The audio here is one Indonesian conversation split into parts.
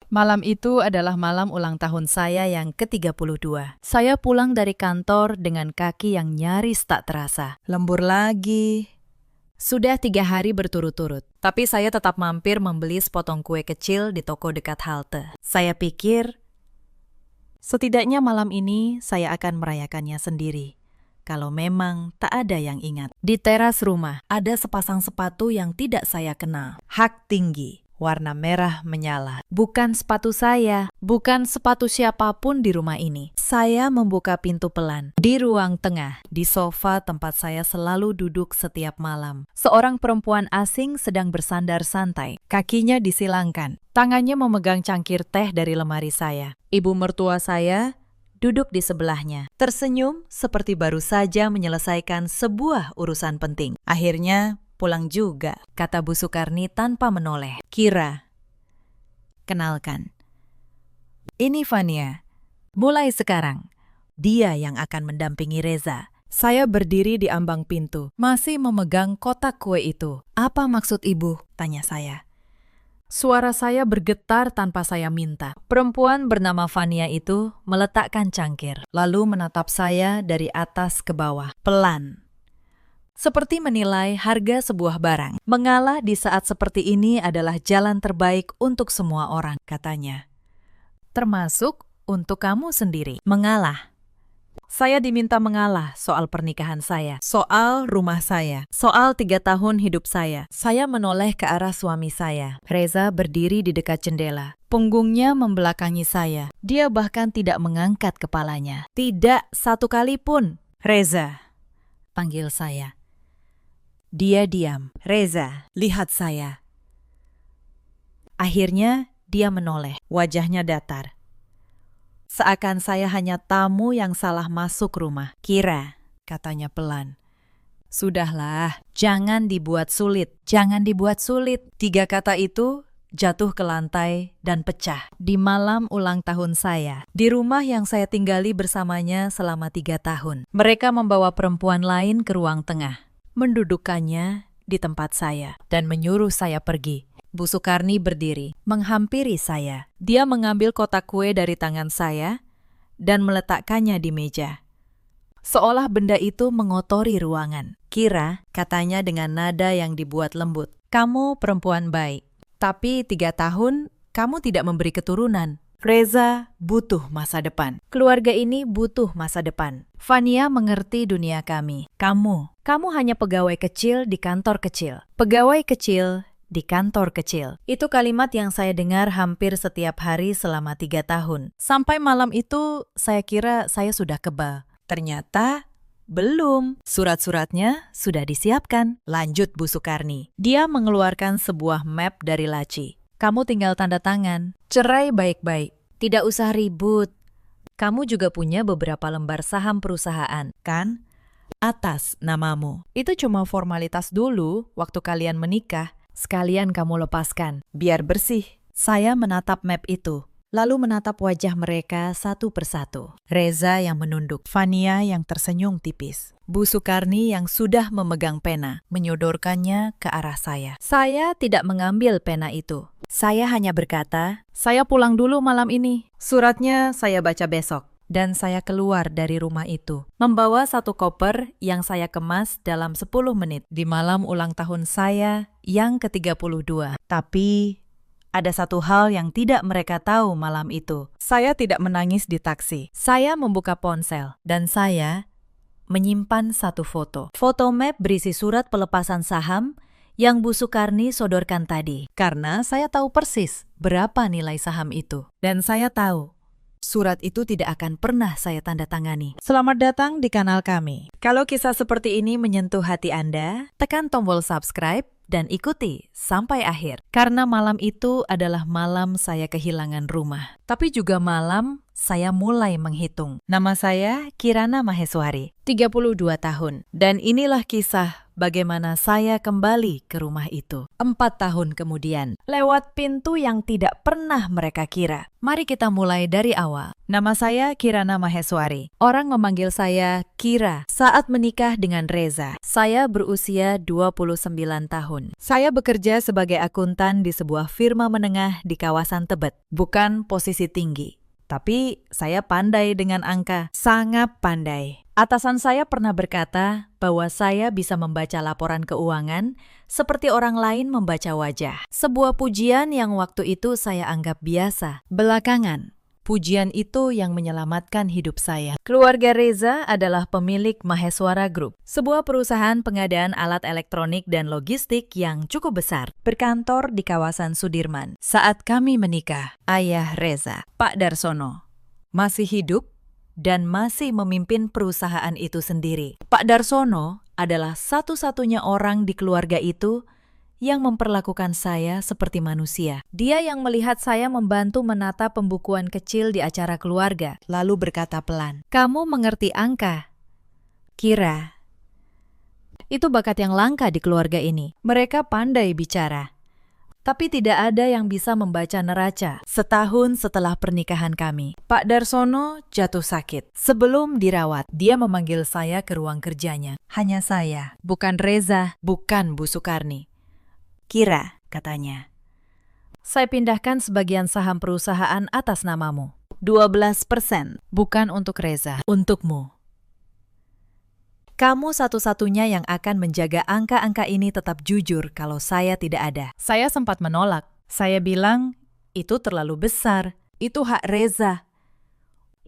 Malam itu adalah malam ulang tahun saya yang ke-32. Saya pulang dari kantor dengan kaki yang nyaris tak terasa. Lembur lagi. Sudah 3 hari berturut-turut, tapi saya tetap mampir membeli sepotong kue kecil di toko dekat halte. Saya pikir, setidaknya malam ini saya akan merayakannya sendiri. Kalau memang tak ada yang ingat. Di teras rumah ada sepasang sepatu yang tidak saya kenal. Hak tinggi. Warna merah menyala. Bukan sepatu saya, bukan sepatu siapapun di rumah ini. Saya membuka pintu pelan. Di ruang tengah, di sofa tempat saya selalu duduk setiap malam. Seorang perempuan asing sedang bersandar santai. Kakinya disilangkan. Tangannya memegang cangkir teh dari lemari saya. Ibu mertua saya duduk di sebelahnya. Tersenyum seperti baru saja menyelesaikan sebuah urusan penting. Akhirnya, pulang juga, kata Bu Sukarni tanpa menoleh. Kira, kenalkan. Ini Fania. Mulai sekarang, dia yang akan mendampingi Reza. Saya berdiri di ambang pintu, masih memegang kotak kue itu. Apa maksud ibu? Tanya saya. Suara saya bergetar tanpa saya minta. Perempuan bernama Fania itu meletakkan cangkir, lalu menatap saya dari atas ke bawah, pelan. Seperti menilai harga sebuah barang. Mengalah di saat seperti ini adalah jalan terbaik untuk semua orang, katanya. Termasuk untuk kamu sendiri. Mengalah. Saya diminta mengalah soal pernikahan saya, soal rumah saya, soal 3 tahun hidup saya. Saya menoleh ke arah suami saya. Reza berdiri di dekat jendela. Punggungnya membelakangi saya. Dia bahkan tidak mengangkat kepalanya. Tidak satu kali pun. Reza, panggil saya. Dia diam. Reza, lihat saya. Akhirnya dia menoleh, wajahnya datar. Seakan saya hanya tamu yang salah masuk rumah. Kira, katanya pelan. Sudahlah, jangan dibuat sulit, jangan dibuat sulit. 3 kata itu jatuh ke lantai dan pecah. Di malam ulang tahun saya, di rumah yang saya tinggali bersamanya selama 3 tahun. Mereka membawa perempuan lain ke ruang tengah, mendudukkannya di tempat saya, dan menyuruh saya pergi. Bu Sukarni berdiri, menghampiri saya. Dia mengambil kotak kue dari tangan saya dan meletakkannya di meja. Seolah benda itu mengotori ruangan. Kira, katanya dengan nada yang dibuat lembut, kamu perempuan baik, tapi 3 tahun kamu tidak memberi keturunan. Reza butuh masa depan. Keluarga ini butuh masa depan. Fania mengerti dunia kami. Kamu hanya pegawai kecil di kantor kecil. Pegawai kecil di kantor kecil. Itu kalimat yang saya dengar hampir setiap hari selama 3 tahun. Sampai malam itu saya kira saya sudah kebal. Ternyata belum. Surat-suratnya sudah disiapkan. Lanjut Bu Sukarni. Dia mengeluarkan sebuah map dari laci. Kamu tinggal tanda tangan. Cerai baik-baik. Tidak usah ribut. Kamu juga punya beberapa lembar saham perusahaan, kan? Atas namamu. Itu cuma formalitas dulu waktu kalian menikah. Sekalian kamu lepaskan, biar bersih. Saya menatap map itu, lalu menatap wajah mereka satu persatu. Reza yang menunduk, Fania yang tersenyum tipis, Bu Sukarni yang sudah memegang pena, menyodorkannya ke arah saya. Saya tidak mengambil pena itu. Saya hanya berkata, saya pulang dulu malam ini. Suratnya saya baca besok. Dan saya keluar dari rumah itu, membawa satu koper yang saya kemas dalam 10 menit di malam ulang tahun saya yang ke-32. Tapi ada satu hal yang tidak mereka tahu malam itu. Saya tidak menangis di taksi. Saya membuka ponsel dan saya menyimpan satu foto. Foto map berisi surat pelepasan saham yang Bu Sukarni sodorkan tadi. Karena saya tahu persis berapa nilai saham itu. Dan saya tahu surat itu tidak akan pernah saya tanda tangani. Selamat datang di kanal kami. Kalau kisah seperti ini menyentuh hati Anda, tekan tombol subscribe dan ikuti sampai akhir. Karena malam itu adalah malam saya kehilangan rumah. Tapi juga malam saya mulai menghitung. Nama saya Kirana Maheswari, 32 tahun. Dan inilah kisah bagaimana saya kembali ke rumah itu. 4 tahun kemudian, lewat pintu yang tidak pernah mereka kira. Mari kita mulai dari awal. Nama saya Kirana Maheswari. Orang memanggil saya Kira. Saat menikah dengan Reza, saya berusia 29 tahun. Saya bekerja sebagai akuntan di sebuah firma menengah di kawasan Tebet. Bukan posisi tinggi. Tapi saya pandai dengan angka, sangat pandai. Atasan saya pernah berkata bahwa saya bisa membaca laporan keuangan seperti orang lain membaca wajah. Sebuah pujian yang waktu itu saya anggap biasa. Belakangan, pujian itu yang menyelamatkan hidup saya. Keluarga Reza adalah pemilik Maheswara Group, sebuah perusahaan pengadaan alat elektronik dan logistik yang cukup besar, berkantor di kawasan Sudirman. Saat kami menikah, ayah Reza, Pak Darsono, masih hidup dan masih memimpin perusahaan itu sendiri. Pak Darsono adalah satu-satunya orang di keluarga itu yang memperlakukan saya seperti manusia. Dia yang melihat saya membantu menata pembukuan kecil di acara keluarga, lalu berkata pelan, "Kamu mengerti angka, Kira." Itu bakat yang langka di keluarga ini. Mereka pandai bicara, tapi tidak ada yang bisa membaca neraca. Setahun setelah pernikahan kami, Pak Darsono jatuh sakit. Sebelum dirawat, dia memanggil saya ke ruang kerjanya. Hanya saya, bukan Reza, bukan Bu Sukarni. "Kira," katanya, "saya pindahkan sebagian saham perusahaan atas namamu. 12%, bukan untuk Reza, untukmu. Kamu satu-satunya yang akan menjaga angka-angka ini tetap jujur kalau saya tidak ada." Saya sempat menolak. Saya bilang, itu terlalu besar, itu hak Reza.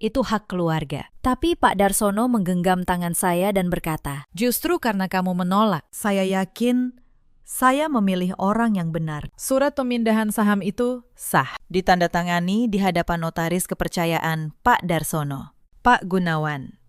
Itu hak keluarga. Tapi Pak Darsono menggenggam tangan saya dan berkata, "Justru karena kamu menolak, saya yakin saya memilih orang yang benar." Surat pemindahan saham itu sah, ditandatangani di hadapan notaris kepercayaan Pak Darsono, Pak Gunawan.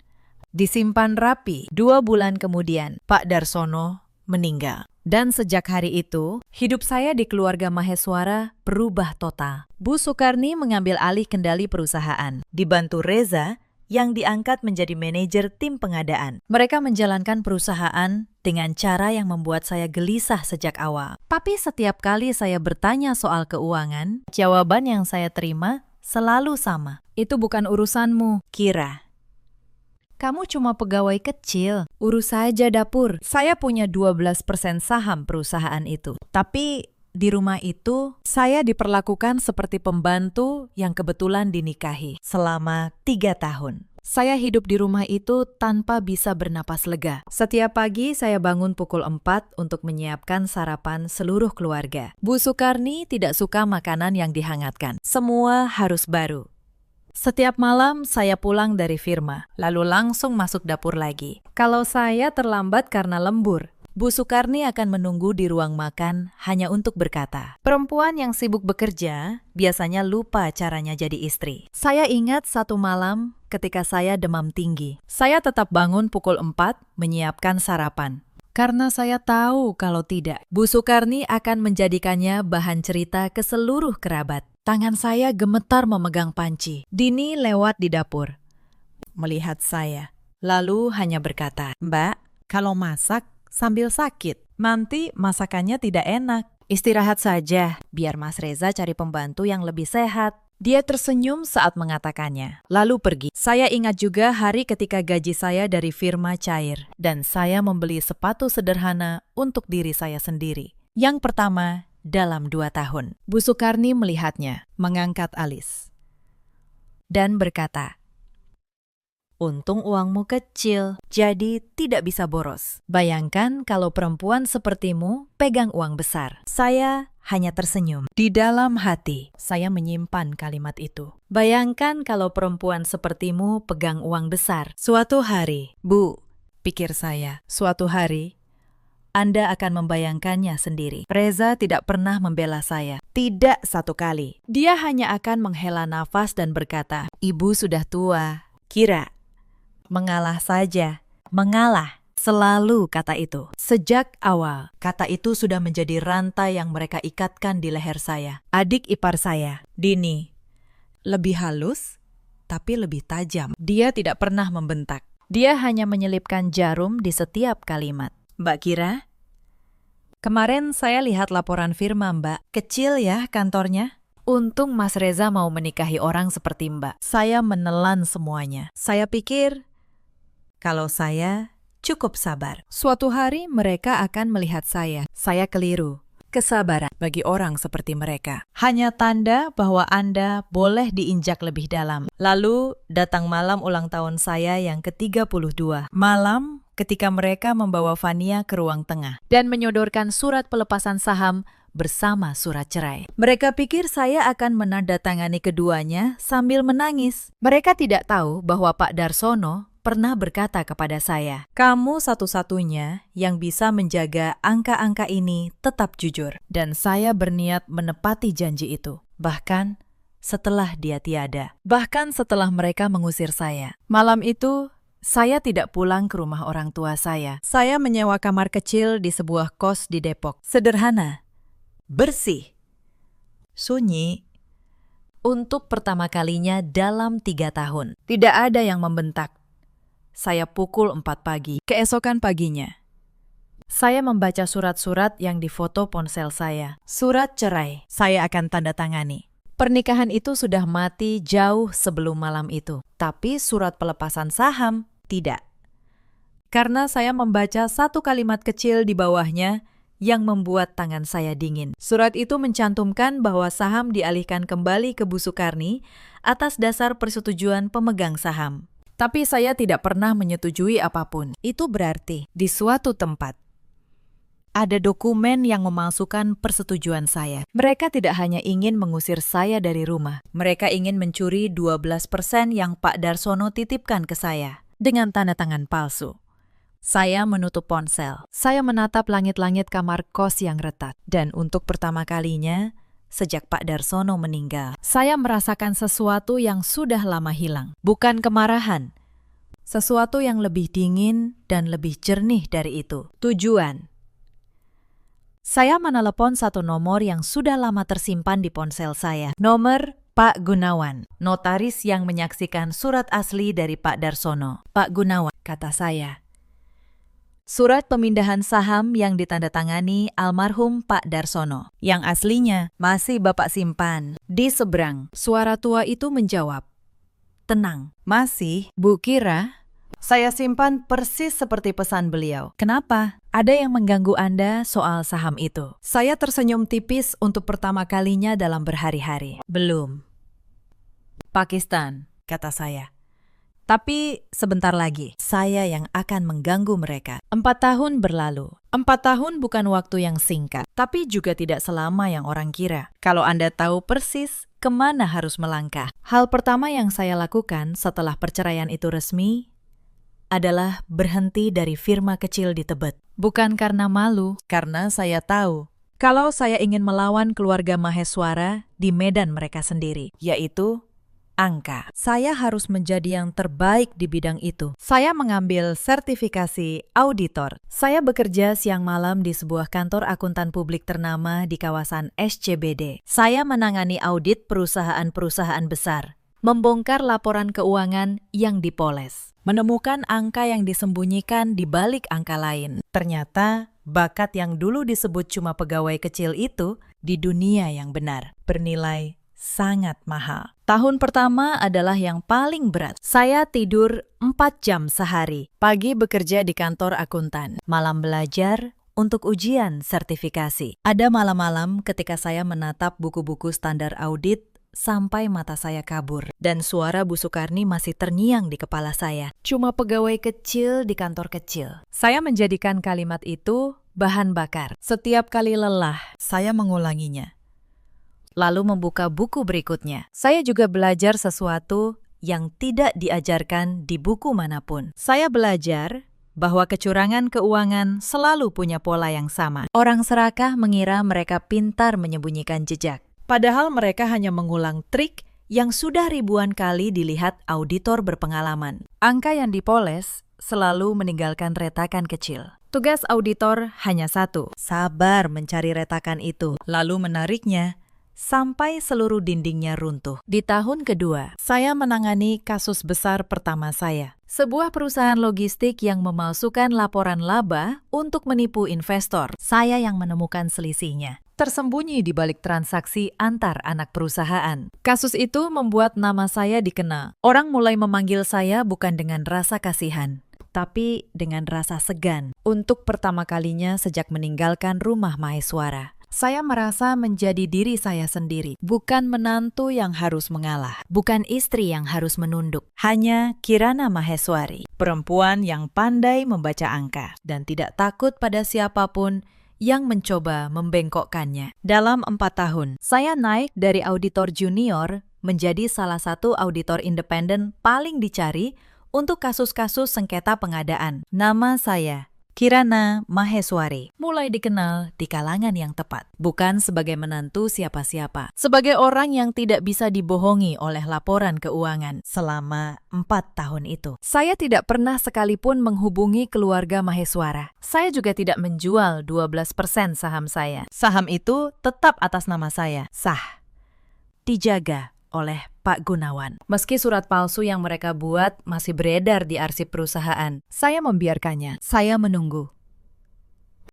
Disimpan rapi. 2 bulan kemudian, Pak Darsono meninggal. Dan sejak hari itu, hidup saya di keluarga Maheswara berubah total. Bu Sukarni mengambil alih kendali perusahaan, dibantu Reza yang diangkat menjadi manajer tim pengadaan. Mereka menjalankan perusahaan dengan cara yang membuat saya gelisah sejak awal. Tapi setiap kali saya bertanya soal keuangan, jawaban yang saya terima selalu sama. "Itu bukan urusanmu, Kira. Kamu cuma pegawai kecil, urus saja dapur." Saya punya 12% saham perusahaan itu. Tapi di rumah itu, saya diperlakukan seperti pembantu yang kebetulan dinikahi selama 3 tahun. Saya hidup di rumah itu tanpa bisa bernapas lega. Setiap pagi saya bangun pukul 4 untuk menyiapkan sarapan seluruh keluarga. Bu Sukarni tidak suka makanan yang dihangatkan. Semua harus baru. Setiap malam saya pulang dari firma, lalu langsung masuk dapur lagi. Kalau saya terlambat karena lembur, Bu Sukarni akan menunggu di ruang makan hanya untuk berkata, "Perempuan yang sibuk bekerja biasanya lupa caranya jadi istri." Saya ingat satu malam ketika saya demam tinggi. Saya tetap bangun pukul 4 menyiapkan sarapan. Karena saya tahu kalau tidak, Bu Sukarni akan menjadikannya bahan cerita ke seluruh kerabat. Tangan saya gemetar memegang panci. Dini lewat di dapur, melihat saya, lalu hanya berkata, "Mbak, kalau masak sambil sakit, nanti masakannya tidak enak. Istirahat saja, biar Mas Reza cari pembantu yang lebih sehat." Dia tersenyum saat mengatakannya, lalu pergi. Saya ingat juga hari ketika gaji saya dari firma cair, dan saya membeli sepatu sederhana untuk diri saya sendiri. Yang pertama dalam 2 tahun. Bu Sukarni melihatnya, mengangkat alis, dan berkata, "Untung uangmu kecil, jadi tidak bisa boros. Bayangkan kalau perempuan sepertimu pegang uang besar." Saya hanya tersenyum. Di dalam hati, saya menyimpan kalimat itu. Bayangkan kalau perempuan sepertimu pegang uang besar. Suatu hari, Bu, pikir saya, suatu hari, Anda akan membayangkannya sendiri. Reza tidak pernah membela saya. Tidak satu kali. Dia hanya akan menghela nafas dan berkata, "Ibu sudah tua. Kira, mengalah saja." Mengalah. Selalu kata itu. Sejak awal, kata itu sudah menjadi rantai yang mereka ikatkan di leher saya. Adik ipar saya, Dini, lebih halus, tapi lebih tajam. Dia tidak pernah membentak. Dia hanya menyelipkan jarum di setiap kalimat. Mbak Kira? Kemarin saya lihat laporan firma, Mbak. Kecil ya kantornya? Untung Mas Reza mau menikahi orang seperti Mbak. Saya menelan semuanya. Saya pikir, kalau saya cukup sabar, suatu hari mereka akan melihat saya. Saya keliru. Kesabaran bagi orang seperti mereka hanya tanda bahwa Anda boleh diinjak lebih dalam. Lalu datang malam ulang tahun saya yang ke-32. Malam ketika mereka membawa Fania ke ruang tengah dan menyodorkan surat pelepasan saham bersama surat cerai. Mereka pikir saya akan menandatangani keduanya sambil menangis. Mereka tidak tahu bahwa Pak Darsono pernah berkata kepada saya, "Kamu satu-satunya yang bisa menjaga angka-angka ini tetap jujur." Dan saya berniat menepati janji itu. Bahkan setelah dia tiada. Bahkan setelah mereka mengusir saya. Malam itu, saya tidak pulang ke rumah orang tua saya. Saya menyewa kamar kecil di sebuah kos di Depok. Sederhana, bersih, sunyi. Untuk pertama kalinya dalam 3 tahun. Tidak ada yang membentak. Saya pukul 4 pagi. Keesokan paginya, saya membaca surat-surat yang difoto ponsel saya. Surat cerai, saya akan tanda tangani. Pernikahan itu sudah mati jauh sebelum malam itu. Tapi surat pelepasan saham, tidak. Karena saya membaca satu kalimat kecil di bawahnya yang membuat tangan saya dingin. Surat itu mencantumkan bahwa saham dialihkan kembali ke Bu Sukarni atas dasar persetujuan pemegang saham. Tapi saya tidak pernah menyetujui apapun. Itu berarti di suatu tempat ada dokumen yang memalsukan persetujuan saya. Mereka tidak hanya ingin mengusir saya dari rumah. Mereka ingin mencuri 12% yang Pak Darsono titipkan ke saya dengan tanda tangan palsu. Saya menutup ponsel. Saya menatap langit-langit kamar kos yang retak. Dan untuk pertama kalinya, sejak Pak Darsono meninggal, saya merasakan sesuatu yang sudah lama hilang. Bukan kemarahan. Sesuatu yang lebih dingin dan lebih jernih dari itu. Tujuan. Saya menelepon satu nomor yang sudah lama tersimpan di ponsel saya. Nomor Pak Gunawan, notaris yang menyaksikan surat asli dari Pak Darsono. Pak Gunawan, kata saya. Surat pemindahan saham yang ditandatangani almarhum Pak Darsono. Yang aslinya masih Bapak simpan. Di seberang, suara tua itu menjawab. Tenang, masih, Bu Kira. Saya simpan persis seperti pesan beliau. Kenapa? Ada yang mengganggu Anda soal saham itu. Saya tersenyum tipis untuk pertama kalinya dalam berhari-hari. Belum. Pakistan, kata saya. Tapi sebentar lagi, saya yang akan mengganggu mereka. 4 tahun berlalu. 4 tahun bukan waktu yang singkat, tapi juga tidak selama yang orang kira. Kalau Anda tahu persis kemana harus melangkah. Hal pertama yang saya lakukan setelah perceraian itu resmi adalah berhenti dari firma kecil di Tebet. Bukan karena malu, karena saya tahu kalau saya ingin melawan keluarga Maheswara di medan mereka sendiri, yaitu angka. Saya harus menjadi yang terbaik di bidang itu. Saya mengambil sertifikasi auditor. Saya bekerja siang malam di sebuah kantor akuntan publik ternama di kawasan SCBD. Saya menangani audit perusahaan-perusahaan besar, membongkar laporan keuangan yang dipoles, menemukan angka yang disembunyikan di balik angka lain. Ternyata bakat yang dulu disebut cuma pegawai kecil itu di dunia yang benar, bernilai sangat mahal. Tahun pertama adalah yang paling berat. Saya tidur 4 jam sehari. Pagi bekerja di kantor akuntan. Malam belajar untuk ujian sertifikasi. Ada malam-malam ketika saya menatap buku-buku standar audit sampai mata saya kabur. Dan suara Bu Sukarni masih terngiang di kepala saya. Cuma pegawai kecil di kantor kecil. Saya menjadikan kalimat itu bahan bakar. Setiap kali lelah, saya mengulanginya. Lalu membuka buku berikutnya. Saya juga belajar sesuatu yang tidak diajarkan di buku manapun. Saya belajar bahwa kecurangan keuangan selalu punya pola yang sama. Orang serakah mengira mereka pintar menyembunyikan jejak. Padahal mereka hanya mengulang trik yang sudah ribuan kali dilihat auditor berpengalaman. Angka yang dipoles selalu meninggalkan retakan kecil. Tugas auditor hanya satu, sabar mencari retakan itu, lalu menariknya sampai seluruh dindingnya runtuh. Di tahun kedua, saya menangani kasus besar pertama saya. Sebuah perusahaan logistik yang memalsukan laporan laba untuk menipu investor. Saya yang menemukan selisihnya, tersembunyi di balik transaksi antar anak perusahaan. Kasus itu membuat nama saya dikenal. Orang mulai memanggil saya bukan dengan rasa kasihan, tapi dengan rasa segan. Untuk pertama kalinya sejak meninggalkan rumah Maheswara, saya merasa menjadi diri saya sendiri, bukan menantu yang harus mengalah, bukan istri yang harus menunduk. Hanya Kirana Maheswari, perempuan yang pandai membaca angka dan tidak takut pada siapapun yang mencoba membengkokkannya. Dalam 4 tahun, saya naik dari auditor junior menjadi salah satu auditor independen paling dicari untuk kasus-kasus sengketa pengadaan. Nama saya Kirana Maheswari mulai dikenal di kalangan yang tepat, bukan sebagai menantu siapa-siapa, sebagai orang yang tidak bisa dibohongi oleh laporan keuangan selama 4 tahun itu. Saya tidak pernah sekalipun menghubungi keluarga Maheswara. Saya juga tidak menjual 12% saham saya. Saham itu tetap atas nama saya, sah, dijaga oleh Pak Gunawan. Meski surat palsu yang mereka buat masih beredar di arsip perusahaan, saya membiarkannya. Saya menunggu.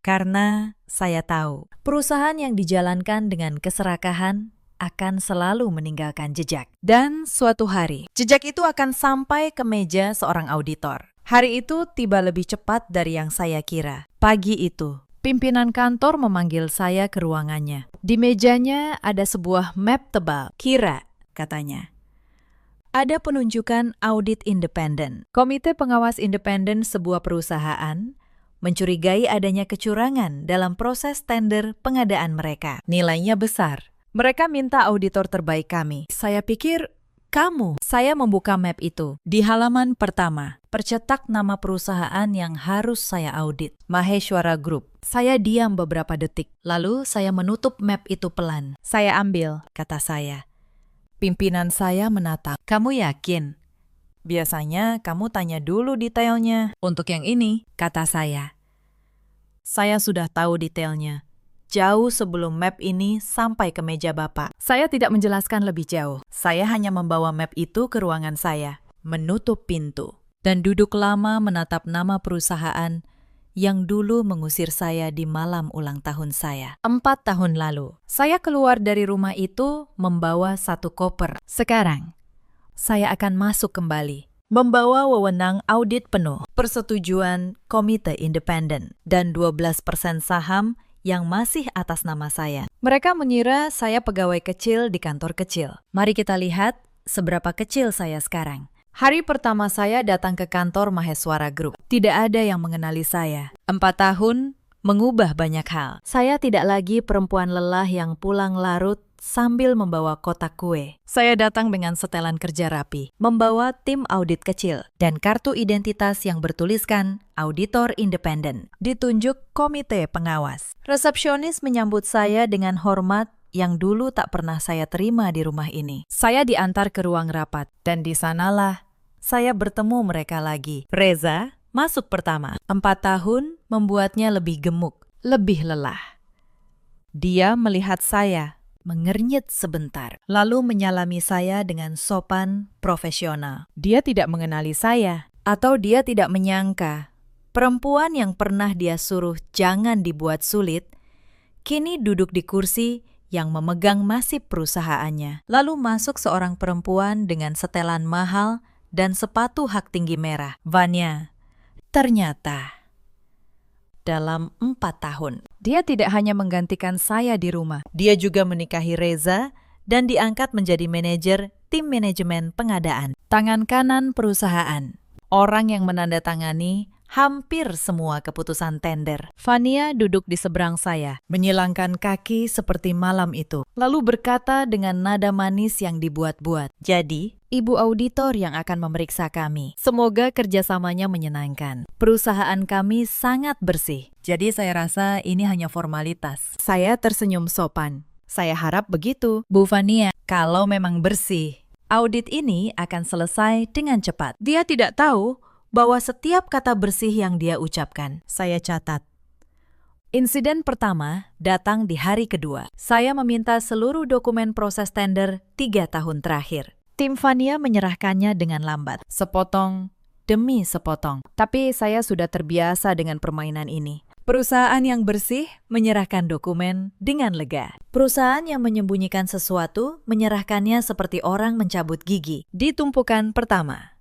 Karena saya tahu, perusahaan yang dijalankan dengan keserakahan akan selalu meninggalkan jejak. Dan suatu hari, jejak itu akan sampai ke meja seorang auditor. Hari itu tiba lebih cepat dari yang saya kira. Pagi itu, pimpinan kantor memanggil saya ke ruangannya. Di mejanya ada sebuah map tebal. Kira, katanya, ada penunjukan audit independen. Komite pengawas independen sebuah perusahaan mencurigai adanya kecurangan dalam proses tender pengadaan mereka. Nilainya besar. Mereka minta auditor terbaik kami. Saya pikir, kamu. Saya membuka map itu. Di halaman pertama, percetak nama perusahaan yang harus saya audit, Maheswara Group. Saya diam beberapa detik. Lalu saya menutup map itu pelan. Saya ambil, kata saya. Pimpinan saya menatap. Kamu yakin? Biasanya kamu tanya dulu detailnya. Untuk yang ini, kata saya. Saya sudah tahu detailnya. Jauh sebelum map ini sampai ke meja Bapak. Saya tidak menjelaskan lebih jauh. Saya hanya membawa map itu ke ruangan saya, menutup pintu, dan duduk lama menatap nama perusahaan yang dulu mengusir saya di malam ulang tahun saya. 4 tahun lalu, saya keluar dari rumah itu membawa 1 koper. Sekarang, saya akan masuk kembali, membawa wewenang audit penuh, persetujuan komite independen, dan 12% saham yang masih atas nama saya. Mereka mengira saya pegawai kecil di kantor kecil. Mari kita lihat seberapa kecil saya sekarang. Hari pertama saya datang ke kantor Maheswara Group. Tidak ada yang mengenali saya. 4 tahun mengubah banyak hal. Saya tidak lagi perempuan lelah yang pulang larut sambil membawa kotak kue. Saya datang dengan setelan kerja rapi, membawa tim audit kecil, dan kartu identitas yang bertuliskan auditor independen. Ditunjuk komite pengawas. Resepsionis menyambut saya dengan hormat yang dulu tak pernah saya terima di rumah ini. Saya diantar ke ruang rapat, dan di sanalah saya bertemu mereka lagi. Reza masuk pertama. 4 tahun membuatnya lebih gemuk, lebih lelah. Dia melihat saya, mengernyit sebentar, lalu menyalami saya dengan sopan profesional. Dia tidak mengenali saya, atau dia tidak menyangka perempuan yang pernah dia suruh jangan dibuat sulit, kini duduk di kursi yang memegang nasib perusahaannya. Lalu masuk seorang perempuan dengan setelan mahal dan sepatu hak tinggi merah. Vanya, ternyata dalam 4 tahun, dia tidak hanya menggantikan saya di rumah. Dia juga menikahi Reza dan diangkat menjadi manajer tim manajemen pengadaan. Tangan kanan perusahaan. Orang yang menandatangani hampir semua keputusan tender. Vania duduk di seberang saya, menyilangkan kaki seperti malam itu, lalu berkata dengan nada manis yang dibuat-buat, "Jadi, Ibu auditor yang akan memeriksa kami. Semoga kerjasamanya menyenangkan. Perusahaan kami sangat bersih, jadi saya rasa ini hanya formalitas." Saya tersenyum sopan. Saya harap begitu, Bu Vania. Kalau memang bersih, audit ini akan selesai dengan cepat. Dia tidak tahu bahwa setiap kata bersih yang dia ucapkan, saya catat. Insiden pertama datang di hari kedua. Saya meminta seluruh dokumen proses tender 3 tahun terakhir. Tim Fania menyerahkannya dengan lambat, sepotong demi sepotong. Tapi saya sudah terbiasa dengan permainan ini. Perusahaan yang bersih menyerahkan dokumen dengan lega. Perusahaan yang menyembunyikan sesuatu menyerahkannya seperti orang mencabut gigi. Di tumpukan pertama,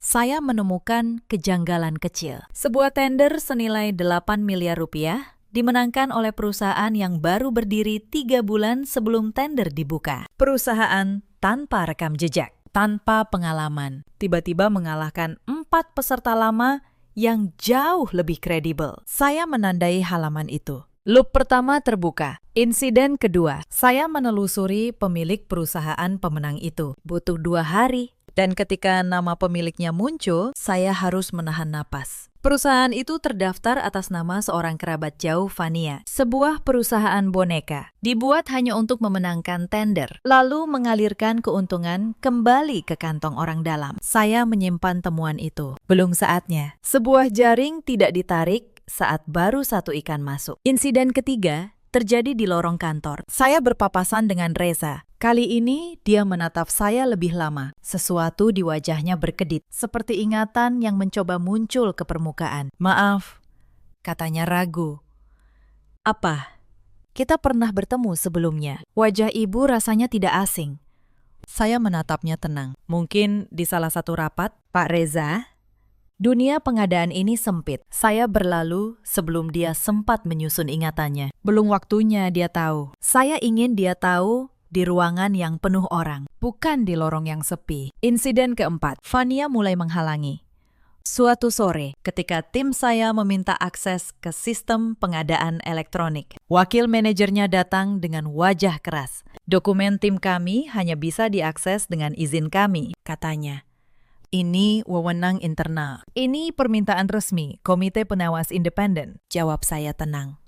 saya menemukan kejanggalan kecil. Sebuah tender senilai 8 miliar rupiah dimenangkan oleh perusahaan yang baru berdiri 3 bulan sebelum tender dibuka. Perusahaan tanpa rekam jejak, tanpa pengalaman, tiba-tiba mengalahkan 4 peserta lama yang jauh lebih kredibel. Saya menandai halaman itu. Loop pertama terbuka. Insiden kedua, saya menelusuri pemilik perusahaan pemenang itu. Butuh 2 hari. Dan ketika nama pemiliknya muncul, saya harus menahan napas. Perusahaan itu terdaftar atas nama seorang kerabat jauh Fania, sebuah perusahaan boneka. Dibuat hanya untuk memenangkan tender, lalu mengalirkan keuntungan kembali ke kantong orang dalam. Saya menyimpan temuan itu. Belum saatnya. Sebuah jaring tidak ditarik saat baru 1 ikan masuk. Insiden ketiga terjadi di lorong kantor. Saya berpapasan dengan Reza. Kali ini dia menatap saya lebih lama. Sesuatu di wajahnya berkedip, seperti ingatan yang mencoba muncul ke permukaan. "Maaf," katanya ragu. "Apa? Kita pernah bertemu sebelumnya." Wajah ibu rasanya tidak asing. Saya menatapnya tenang. "Mungkin di salah satu rapat, Pak Reza?" Dunia pengadaan ini sempit. Saya berlalu sebelum dia sempat menyusun ingatannya. Belum waktunya dia tahu. Saya ingin dia tahu di ruangan yang penuh orang, bukan di lorong yang sepi. Insiden keempat, Fania mulai menghalangi. Suatu sore, ketika tim saya meminta akses ke sistem pengadaan elektronik, wakil manajernya datang dengan wajah keras. "Dokumen tim kami hanya bisa diakses dengan izin kami," katanya. "Ini wewenang internal. Ini permintaan resmi Komite Pengawas Independen," jawab saya tenang.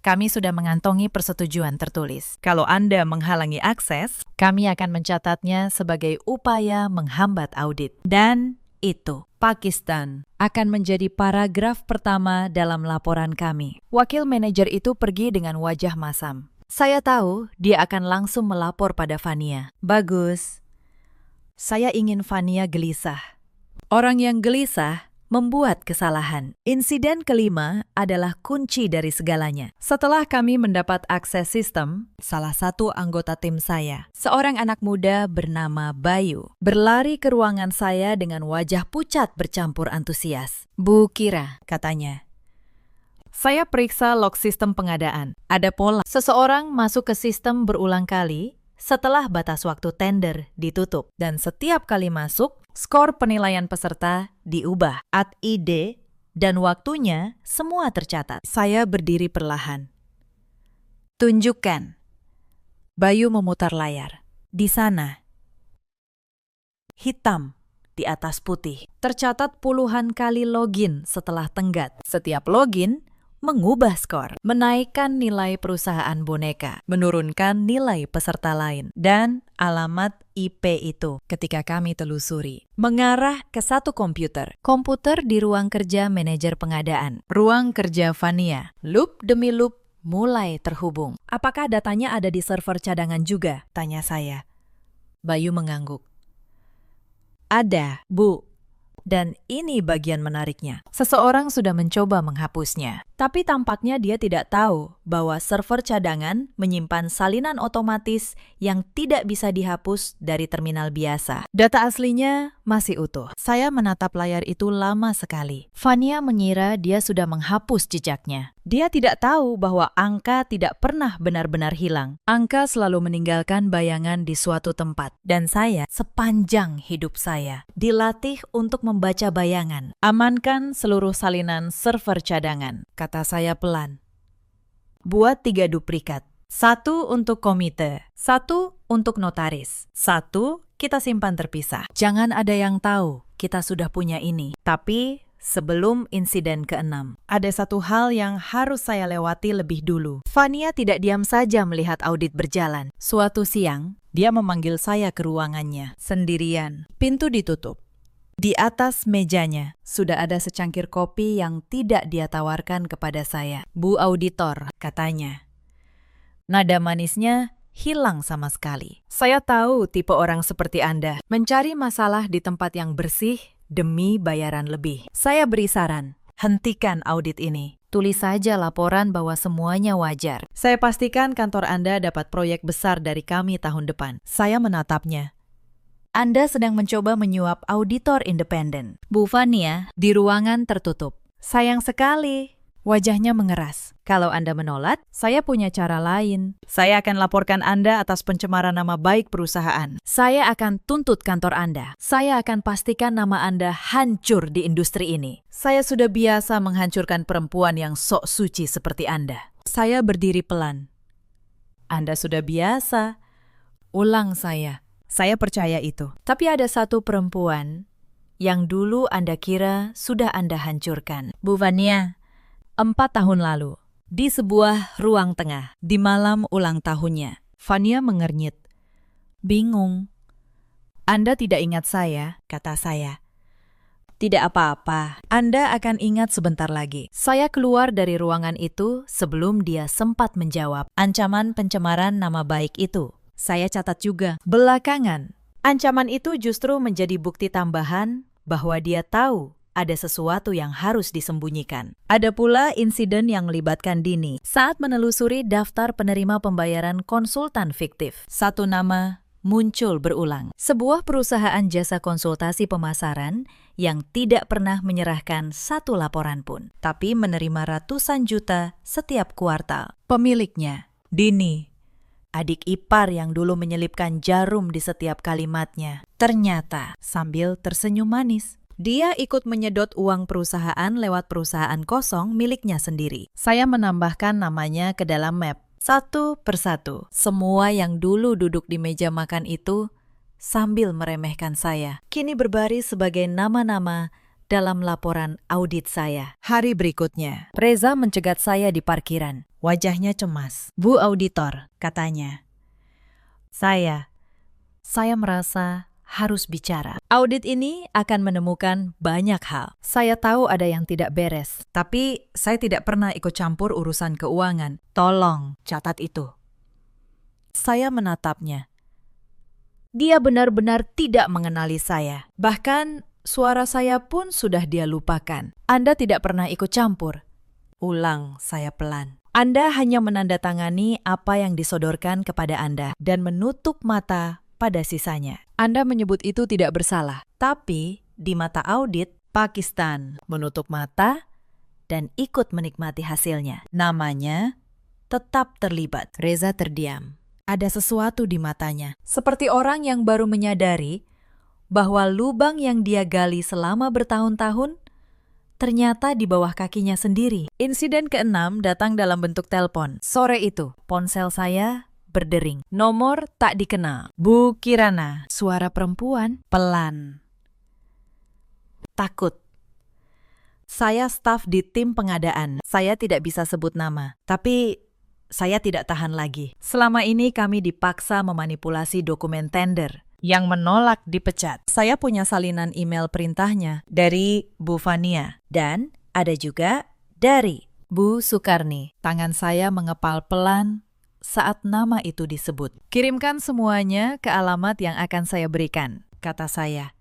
"Kami sudah mengantongi persetujuan tertulis. Kalau Anda menghalangi akses, kami akan mencatatnya sebagai upaya menghambat audit." Dan itu, Pakistan, akan menjadi paragraf pertama dalam laporan kami. Wakil manajer itu pergi dengan wajah masam. Saya tahu dia akan langsung melapor pada Fania. Bagus. Saya ingin Fania gelisah. Orang yang gelisah membuat kesalahan. Insiden kelima adalah kunci dari segalanya. Setelah kami mendapat akses sistem, salah satu anggota tim saya, seorang anak muda bernama Bayu, berlari ke ruangan saya dengan wajah pucat bercampur antusias. "Bu Kira," katanya. Saya periksa log sistem pengadaan. Ada pola. Seseorang masuk ke sistem berulang kali setelah batas waktu tender ditutup. Dan setiap kali masuk, skor penilaian peserta diubah. ID dan waktunya semua tercatat. Saya berdiri perlahan. "Tunjukkan." Bayu memutar layar. Di sana, hitam di atas putih. Tercatat puluhan kali login setelah tenggat. Setiap login mengubah skor, menaikkan nilai perusahaan boneka, menurunkan nilai peserta lain, dan alamat IP itu ketika kami telusuri mengarah ke satu komputer di ruang kerja manajer pengadaan, ruang kerja Fania. Loop demi loop mulai terhubung. "Apakah datanya ada di server cadangan juga?" tanya saya. Bayu mengangguk. "Ada, Bu. Dan ini bagian menariknya. Seseorang sudah mencoba menghapusnya. Tapi tampaknya dia tidak tahu bahwa server cadangan menyimpan salinan otomatis yang tidak bisa dihapus dari terminal biasa. Data aslinya masih utuh. Saya menatap layar itu lama sekali. Fania mengira dia sudah menghapus jejaknya. Dia tidak tahu bahwa angka tidak pernah benar-benar hilang. Angka selalu meninggalkan bayangan di suatu tempat. Dan saya, sepanjang hidup saya, dilatih untuk membaca bayangan. Amankan seluruh salinan server cadangan, kata saya pelan. Buat 3 duplikat. 1 untuk komite, 1 untuk notaris, 1 kita simpan terpisah. Jangan ada yang tahu kita sudah punya ini. Tapi sebelum insiden ke-6, ada satu hal yang harus saya lewati lebih dulu. Fania tidak diam saja melihat audit berjalan. Suatu siang, dia memanggil saya ke ruangannya, sendirian. Pintu ditutup. Di atas mejanya sudah ada secangkir kopi yang tidak dia tawarkan kepada saya. Bu auditor, katanya. Nada manisnya hilang sama sekali. Saya tahu tipe orang seperti Anda, mencari masalah di tempat yang bersih demi bayaran lebih. Saya beri saran, hentikan audit ini. Tulis saja laporan bahwa semuanya wajar. Saya pastikan kantor Anda dapat proyek besar dari kami tahun depan. Saya menatapnya. Anda sedang mencoba menyuap auditor independen. Bu Fania, di ruangan tertutup. Sayang sekali. Wajahnya mengeras. Kalau Anda menolak, saya punya cara lain. Saya akan laporkan Anda atas pencemaran nama baik perusahaan. Saya akan tuntut kantor Anda. Saya akan pastikan nama Anda hancur di industri ini. Saya sudah biasa menghancurkan perempuan yang sok suci seperti Anda. Saya berdiri pelan. Anda sudah biasa. Ulang saya. Saya percaya itu. Tapi ada satu perempuan yang dulu Anda kira sudah Anda hancurkan. Bu Vania, 4 tahun lalu, di sebuah ruang tengah, di malam ulang tahunnya, Vania mengernyit. Bingung. Anda tidak ingat saya, kata saya. Tidak apa-apa, Anda akan ingat sebentar lagi. Saya keluar dari ruangan itu sebelum dia sempat menjawab ancaman pencemaran nama baik itu. Saya catat juga, belakangan, ancaman itu justru menjadi bukti tambahan bahwa dia tahu ada sesuatu yang harus disembunyikan. Ada pula insiden yang melibatkan Dini saat menelusuri daftar penerima pembayaran konsultan fiktif. Satu nama muncul berulang. Sebuah perusahaan jasa konsultasi pemasaran yang tidak pernah menyerahkan satu laporan pun, tapi menerima ratusan juta setiap kuartal. Pemiliknya, Dini, adik ipar yang dulu menyelipkan jarum di setiap kalimatnya. Ternyata, sambil tersenyum manis, dia ikut menyedot uang perusahaan lewat perusahaan kosong miliknya sendiri. Saya menambahkan namanya ke dalam map, satu persatu. Semua yang dulu duduk di meja makan itu sambil meremehkan saya, kini berbaris sebagai nama-nama dalam laporan audit saya. Hari berikutnya, Reza mencegat saya di parkiran. Wajahnya cemas. Bu auditor, katanya. Saya merasa harus bicara. Audit ini akan menemukan banyak hal. Saya tahu ada yang tidak beres, tapi saya tidak pernah ikut campur urusan keuangan. Tolong catat itu. Saya menatapnya. Dia benar-benar tidak mengenali saya. Bahkan suara saya pun sudah dia lupakan. Anda tidak pernah ikut campur. Ulang saya pelan. Anda hanya menandatangani apa yang disodorkan kepada Anda dan menutup mata pada sisanya. Anda menyebut itu tidak bersalah, tapi di mata audit, Pakistan menutup mata dan ikut menikmati hasilnya. Namanya tetap terlibat. Reza terdiam. Ada sesuatu di matanya, seperti orang yang baru menyadari bahwa lubang yang dia gali selama bertahun-tahun ternyata di bawah kakinya sendiri. Insiden ke-6 datang dalam bentuk telepon. Sore itu, ponsel saya berdering. Nomor tak dikenal. Bu Kirana. Suara perempuan pelan. Takut. Saya staf di tim pengadaan. Saya tidak bisa sebut nama. Tapi saya tidak tahan lagi. Selama ini kami dipaksa memanipulasi dokumen tender yang menolak dipecat. Saya punya salinan email perintahnya dari Bu Fania dan ada juga dari Bu Sukarni. Tangan saya mengepal pelan saat nama itu disebut. Kirimkan semuanya ke alamat yang akan saya berikan, kata saya.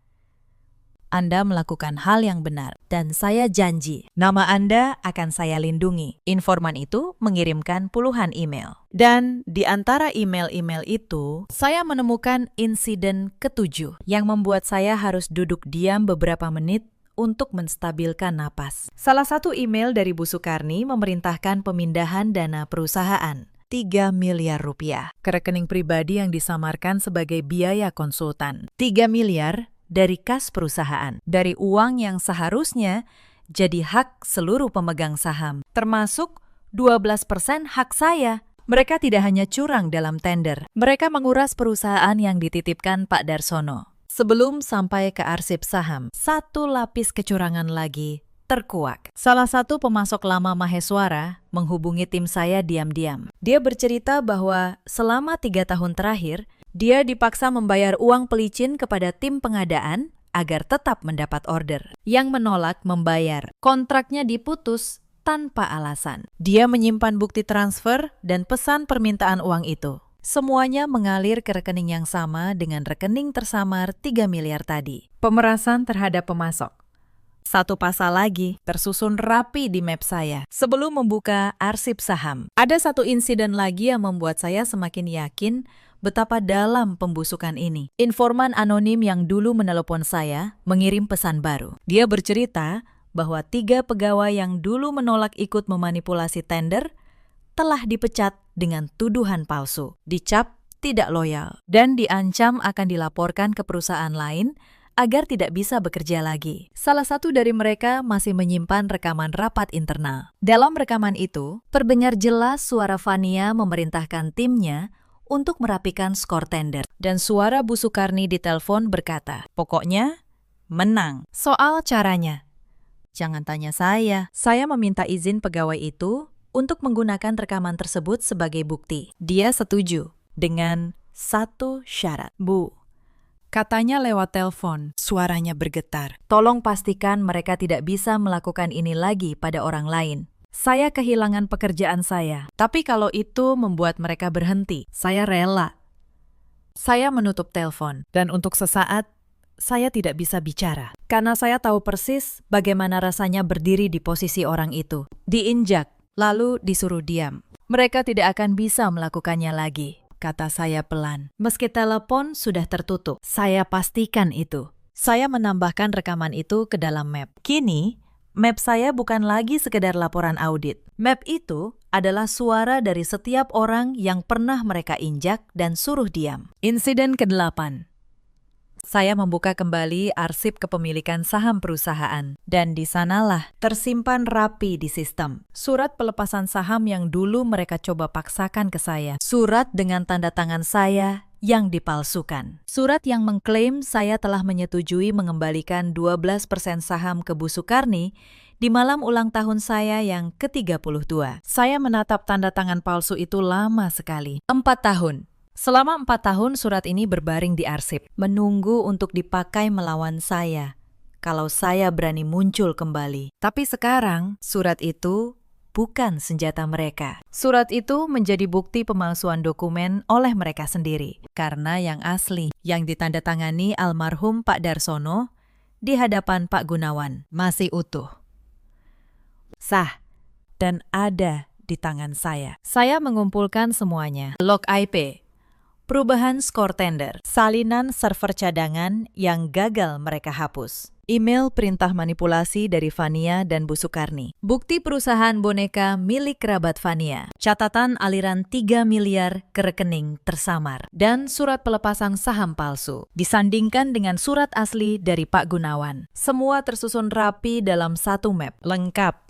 Anda melakukan hal yang benar dan saya janji nama Anda akan saya lindungi. Informan itu mengirimkan puluhan email. Dan di antara email-email itu, saya menemukan insiden ke-7 yang membuat saya harus duduk diam beberapa menit untuk menstabilkan napas. Salah satu email dari Bu Sukarni memerintahkan pemindahan dana perusahaan. 3 miliar rupiah ke rekening pribadi yang disamarkan sebagai biaya konsultan. 3 miliar dari kas perusahaan, dari uang yang seharusnya jadi hak seluruh pemegang saham, termasuk 12% hak saya. Mereka tidak hanya curang dalam tender, mereka menguras perusahaan yang dititipkan Pak Darsono. Sebelum sampai ke arsip saham, satu lapis kecurangan lagi terkuak. Salah satu pemasok lama Maheswara menghubungi tim saya diam-diam. Dia bercerita bahwa selama 3 tahun terakhir, dia dipaksa membayar uang pelicin kepada tim pengadaan agar tetap mendapat order. Yang menolak membayar. Kontraknya diputus tanpa alasan. Dia menyimpan bukti transfer dan pesan permintaan uang itu. Semuanya mengalir ke rekening yang sama dengan rekening tersamar 3 miliar tadi. Pemerasan terhadap pemasok. Satu pasal lagi tersusun rapi di map saya sebelum membuka arsip saham. Ada satu insiden lagi yang membuat saya semakin yakin betapa dalam pembusukan ini. Informan anonim yang dulu menelepon saya mengirim pesan baru. Dia bercerita bahwa 3 pegawai yang dulu menolak ikut memanipulasi tender telah dipecat dengan tuduhan palsu, dicap tidak loyal, dan diancam akan dilaporkan ke perusahaan lain agar tidak bisa bekerja lagi. Salah satu dari mereka masih menyimpan rekaman rapat internal. Dalam rekaman itu, terdengar jelas suara Fania memerintahkan timnya untuk merapikan skor tender. Dan suara Bu Sukarni di telepon berkata, pokoknya menang. Soal caranya, jangan tanya saya meminta izin pegawai itu untuk menggunakan rekaman tersebut sebagai bukti. Dia setuju dengan satu syarat. Bu, katanya lewat telepon, suaranya bergetar. Tolong pastikan mereka tidak bisa melakukan ini lagi pada orang lain. Saya kehilangan pekerjaan saya, tapi kalau itu membuat mereka berhenti, saya rela. Saya menutup telepon, dan untuk sesaat, saya tidak bisa bicara. Karena saya tahu persis bagaimana rasanya berdiri di posisi orang itu. Diinjak, lalu disuruh diam. Mereka tidak akan bisa melakukannya lagi, kata saya pelan. Meski telepon sudah tertutup, saya pastikan itu. Saya menambahkan rekaman itu ke dalam map. Kini, map saya bukan lagi sekedar laporan audit. Map itu adalah suara dari setiap orang yang pernah mereka injak dan suruh diam. Insiden ke-8. Saya membuka kembali arsip kepemilikan saham perusahaan, dan di sanalah tersimpan rapi di sistem surat pelepasan saham yang dulu mereka coba paksakan ke saya. Surat dengan tanda tangan saya yang dipalsukan. Surat yang mengklaim saya telah menyetujui mengembalikan 12% saham ke Bu Sukarni di malam ulang tahun saya yang ke-32. Saya menatap tanda tangan palsu itu lama sekali. 4 tahun. Selama 4 tahun surat ini berbaring di arsip, menunggu untuk dipakai melawan saya kalau saya berani muncul kembali. Tapi sekarang, surat itu bukan senjata mereka. Surat itu menjadi bukti pemalsuan dokumen oleh mereka sendiri. Karena yang asli, yang ditandatangani almarhum Pak Darsono di hadapan Pak Gunawan, masih utuh, sah, dan ada di tangan saya. Saya mengumpulkan semuanya. Log IP, perubahan skor tender, salinan server cadangan yang gagal mereka hapus, email perintah manipulasi dari Fania dan Bu Sukarni, bukti perusahaan boneka milik kerabat Fania, catatan aliran 3 miliar ke rekening tersamar, dan surat pelepasan saham palsu, disandingkan dengan surat asli dari Pak Gunawan. Semua tersusun rapi dalam satu map, lengkap.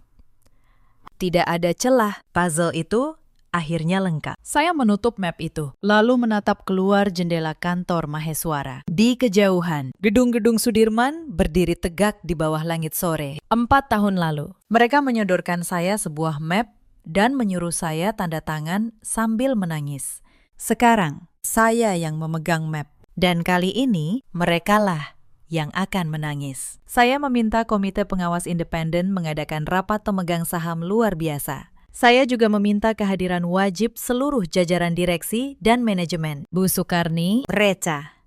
Tidak ada celah, puzzle itu akhirnya lengkap. Saya menutup map itu, lalu menatap keluar jendela kantor Maheswara. Di kejauhan, gedung-gedung Sudirman berdiri tegak di bawah langit sore. 4 tahun lalu, mereka menyodorkan saya sebuah map dan menyuruh saya tanda tangan sambil menangis. Sekarang, saya yang memegang map. Dan kali ini, merekalah yang akan menangis. Saya meminta Komite Pengawas Independen mengadakan rapat pemegang saham luar biasa. Saya juga meminta kehadiran wajib seluruh jajaran direksi dan manajemen. Bu Sukarni, Reca,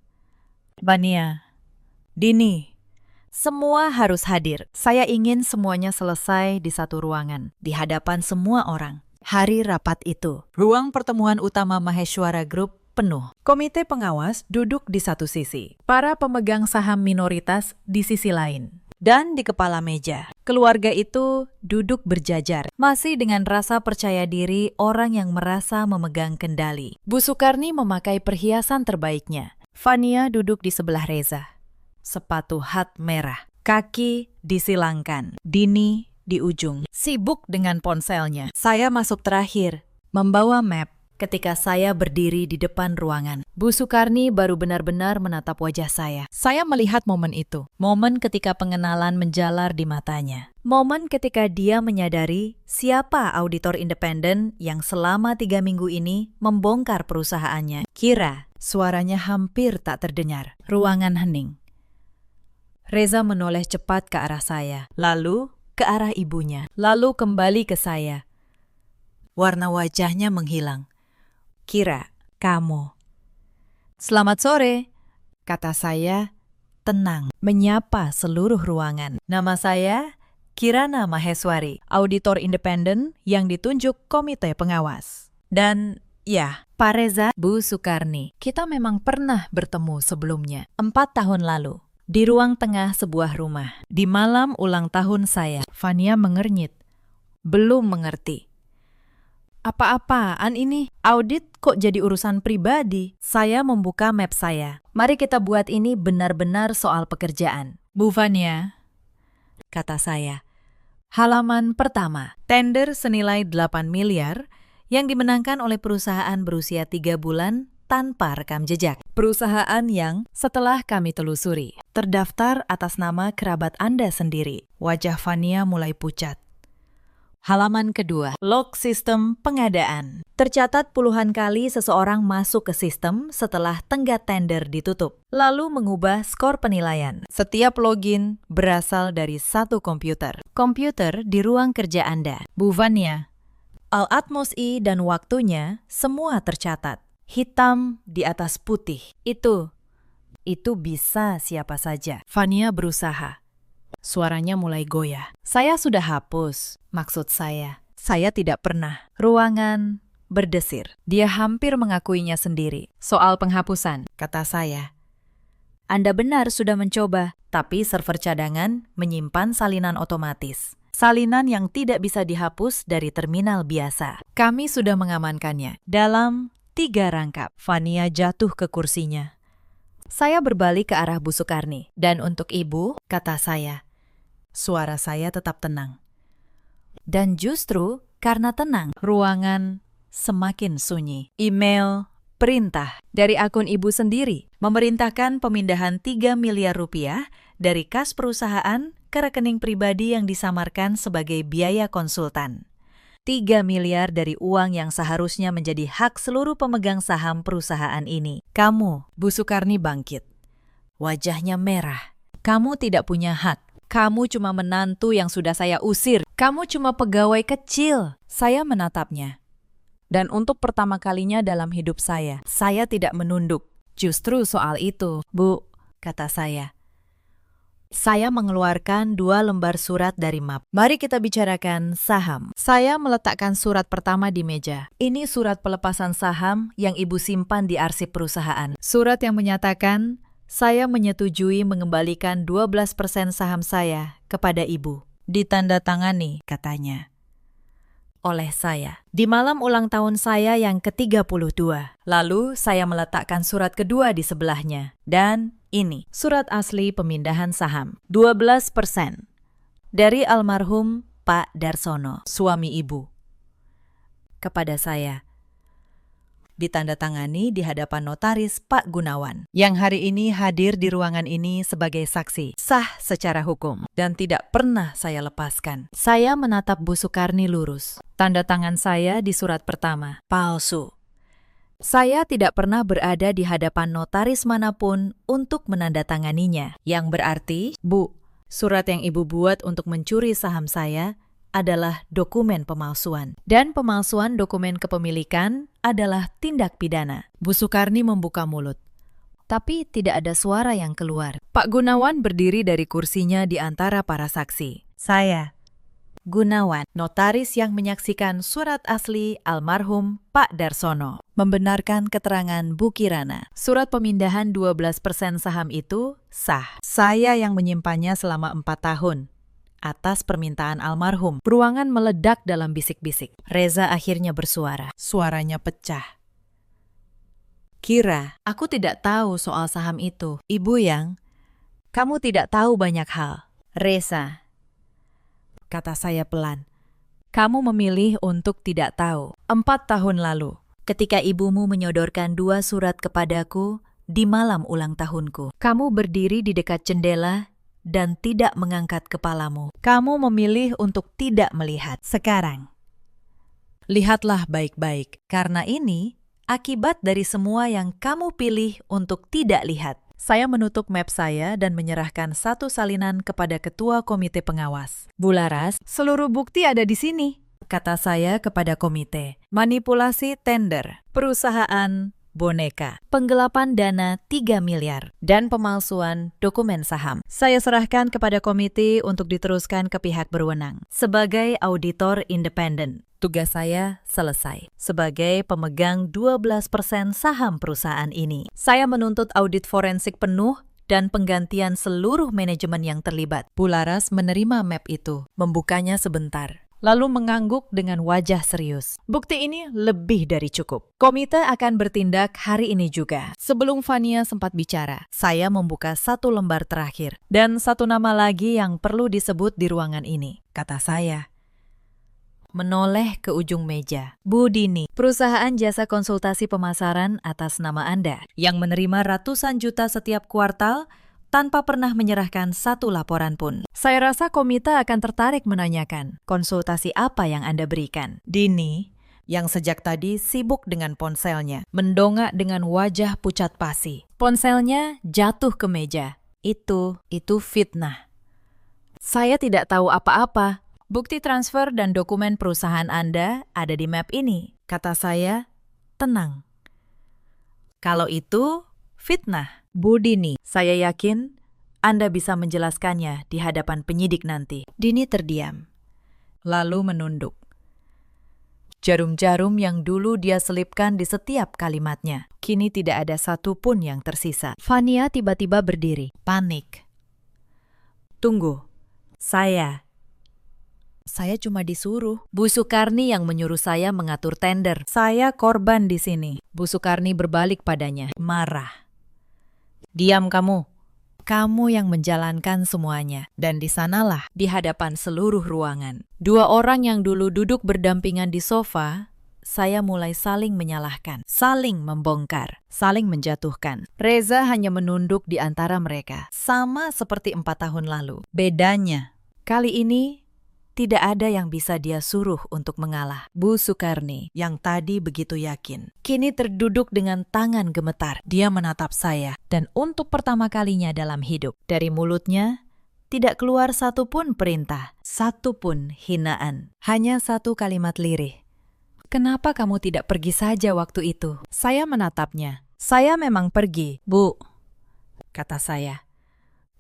Bania, Dini, semua harus hadir. Saya ingin semuanya selesai di satu ruangan, di hadapan semua orang. Hari rapat itu, ruang pertemuan utama Maheswara Group penuh. Komite pengawas duduk di satu sisi, para pemegang saham minoritas di sisi lain. Dan di kepala meja, keluarga itu duduk berjajar, masih dengan rasa percaya diri orang yang merasa memegang kendali. Bu Sukarni memakai perhiasan terbaiknya. Fania duduk di sebelah Reza. Sepatu hat merah, kaki disilangkan. Dini di ujung, sibuk dengan ponselnya. Saya masuk terakhir, membawa map. Ketika saya berdiri di depan ruangan, Bu Sukarni baru benar-benar menatap wajah saya. Saya melihat momen itu. Momen ketika pengenalan menjalar di matanya. Momen ketika dia menyadari siapa auditor independen yang selama 3 minggu ini membongkar perusahaannya. Kira, suaranya hampir tak terdengar. Ruangan hening. Reza menoleh cepat ke arah saya, lalu ke arah ibunya, lalu kembali ke saya. Warna wajahnya menghilang. Kira, kamu. Selamat sore, kata saya, tenang, menyapa seluruh ruangan. Nama saya Kirana Maheswari, auditor independen yang ditunjuk komite pengawas. Dan ya, Pak Reza, Bu Sukarni, kita memang pernah bertemu sebelumnya, 4 tahun lalu. Di ruang tengah sebuah rumah, di malam ulang tahun saya. Fania mengernyit. Belum mengerti. Apa-apaan ini? Audit kok jadi urusan pribadi? Saya membuka map saya. Mari kita buat ini benar-benar soal pekerjaan. Bu Fania, kata saya. Halaman pertama, tender senilai 8 miliar yang dimenangkan oleh perusahaan berusia 3 bulan tanpa rekam jejak. Perusahaan yang, setelah kami telusuri, terdaftar atas nama kerabat Anda sendiri. Wajah Fania mulai pucat. Halaman kedua, log sistem pengadaan. Tercatat puluhan kali seseorang masuk ke sistem setelah tenggat tender ditutup, lalu mengubah skor penilaian. Setiap login berasal dari satu komputer. Komputer di ruang kerja Anda. Bu Fania, Al-Atmos-I dan waktunya semua tercatat. Hitam di atas putih. Itu bisa siapa saja. Fania berusaha. Suaranya mulai goyah. Saya sudah hapus. Maksud saya tidak pernah. Ruangan berdesir. Dia hampir mengakuinya sendiri. Soal penghapusan, kata saya. Anda benar sudah mencoba, tapi server cadangan menyimpan salinan otomatis. Salinan yang tidak bisa dihapus dari terminal biasa. Kami sudah mengamankannya dalam 3 rangkap. Fania jatuh ke kursinya. Saya berbalik ke arah Bu Sukarni. Dan untuk ibu, kata saya. Suara saya tetap tenang. Dan justru karena tenang, ruangan semakin sunyi. Email, perintah dari akun ibu sendiri memerintahkan pemindahan 3 miliar rupiah dari kas perusahaan ke rekening pribadi yang disamarkan sebagai biaya konsultan. 3 miliar dari uang yang seharusnya menjadi hak seluruh pemegang saham perusahaan ini. Kamu, Bu Sukarni bangkit. Wajahnya merah. Kamu tidak punya hak. Kamu cuma menantu yang sudah saya usir. Kamu cuma pegawai kecil. Saya menatapnya. Dan untuk pertama kalinya dalam hidup saya tidak menunduk. Justru soal itu, Bu, kata saya. Saya mengeluarkan 2 lembar surat dari map. Mari kita bicarakan saham. Saya meletakkan surat pertama di meja. Ini surat pelepasan saham yang ibu simpan di arsip perusahaan. Surat yang menyatakan saya menyetujui mengembalikan 12% saham saya kepada ibu. Ditandatangani, katanya, oleh saya. Di malam ulang tahun saya yang ke-32. Lalu saya meletakkan surat kedua di sebelahnya. Dan ini, surat asli pemindahan saham. 12% dari almarhum Pak Darsono, suami ibu, kepada saya. Ditandatangani di hadapan notaris Pak Gunawan, yang hari ini hadir di ruangan ini sebagai saksi. Sah secara hukum dan tidak pernah saya lepaskan. Saya menatap Bu Sukarni lurus. Tanda tangan saya di surat pertama, palsu. Saya tidak pernah berada di hadapan notaris manapun untuk menandatanganinya. Yang berarti, Bu, surat yang ibu buat untuk mencuri saham saya adalah dokumen pemalsuan. Dan pemalsuan dokumen kepemilikan adalah tindak pidana. Bu Sukarni membuka mulut. Tapi tidak ada suara yang keluar. Pak Gunawan berdiri dari kursinya di antara para saksi. Saya, Gunawan, notaris yang menyaksikan surat asli almarhum Pak Darsono, membenarkan keterangan Bu Kirana. Surat pemindahan 12% saham itu sah. Saya yang menyimpannya selama 4 tahun. Atas permintaan almarhum. Ruangan meledak dalam bisik-bisik. Reza akhirnya bersuara. Suaranya pecah. Kira, aku tidak tahu soal saham itu. Ibu yang, kamu tidak tahu banyak hal. Reza, kata saya pelan. Kamu memilih untuk tidak tahu. 4 tahun lalu, ketika ibumu menyodorkan 2 surat kepadaku di malam ulang tahunku. Kamu berdiri di dekat jendela dan tidak mengangkat kepalamu. Kamu memilih untuk tidak melihat. Sekarang, lihatlah baik-baik, karena ini akibat dari semua yang kamu pilih untuk tidak lihat. Saya menutup map saya dan menyerahkan satu salinan kepada ketua komite pengawas. Bularas, seluruh bukti ada di sini, kata saya kepada komite. Manipulasi tender, perusahaan boneka, penggelapan dana 3 miliar, dan pemalsuan dokumen saham. Saya serahkan kepada komite untuk diteruskan ke pihak berwenang. Sebagai auditor independen, tugas saya selesai. Sebagai pemegang 12% saham perusahaan ini, saya menuntut audit forensik penuh dan penggantian seluruh manajemen yang terlibat. Bularas menerima map itu, membukanya sebentar, lalu mengangguk dengan wajah serius. Bukti ini lebih dari cukup. Komite akan bertindak hari ini juga. Sebelum Fania sempat bicara, saya membuka satu lembar terakhir. Dan satu nama lagi yang perlu disebut di ruangan ini, kata saya. Menoleh ke ujung meja. Bu Dini, perusahaan jasa konsultasi pemasaran atas nama Anda, yang menerima ratusan juta setiap kuartal, tanpa pernah menyerahkan satu laporan pun. Saya rasa komite akan tertarik menanyakan, konsultasi apa yang Anda berikan? Dini, yang sejak tadi sibuk dengan ponselnya, mendongak dengan wajah pucat pasi. Ponselnya jatuh ke meja. Itu fitnah. Saya tidak tahu apa-apa. Bukti transfer dan dokumen perusahaan Anda ada di map ini, kata saya, tenang. Kalau itu fitnah, Bu Dini, saya yakin Anda bisa menjelaskannya di hadapan penyidik nanti. Dini terdiam, lalu menunduk. Jarum-jarum yang dulu dia selipkan di setiap kalimatnya, kini tidak ada satu pun yang tersisa. Fania tiba-tiba berdiri, panik. Tunggu, saya cuma disuruh. Bu Sukarni yang menyuruh saya mengatur tender. Saya korban di sini. Bu Sukarni berbalik padanya, marah. Diam kamu. Kamu yang menjalankan semuanya. Dan di sanalah, di hadapan seluruh ruangan. Dua orang yang dulu duduk berdampingan di sofa, saya mulai saling menyalahkan, saling membongkar, saling menjatuhkan. Reza hanya menunduk di antara mereka, sama seperti 4 tahun lalu. Bedanya, kali ini tidak ada yang bisa dia suruh untuk mengalah. Bu Sukarni, yang tadi begitu yakin, kini terduduk dengan tangan gemetar. Dia menatap saya, dan untuk pertama kalinya dalam hidup, dari mulutnya tidak keluar satupun perintah, satupun hinaan. Hanya satu kalimat lirih. Kenapa kamu tidak pergi saja waktu itu? Saya menatapnya. Saya memang pergi, Bu, kata saya.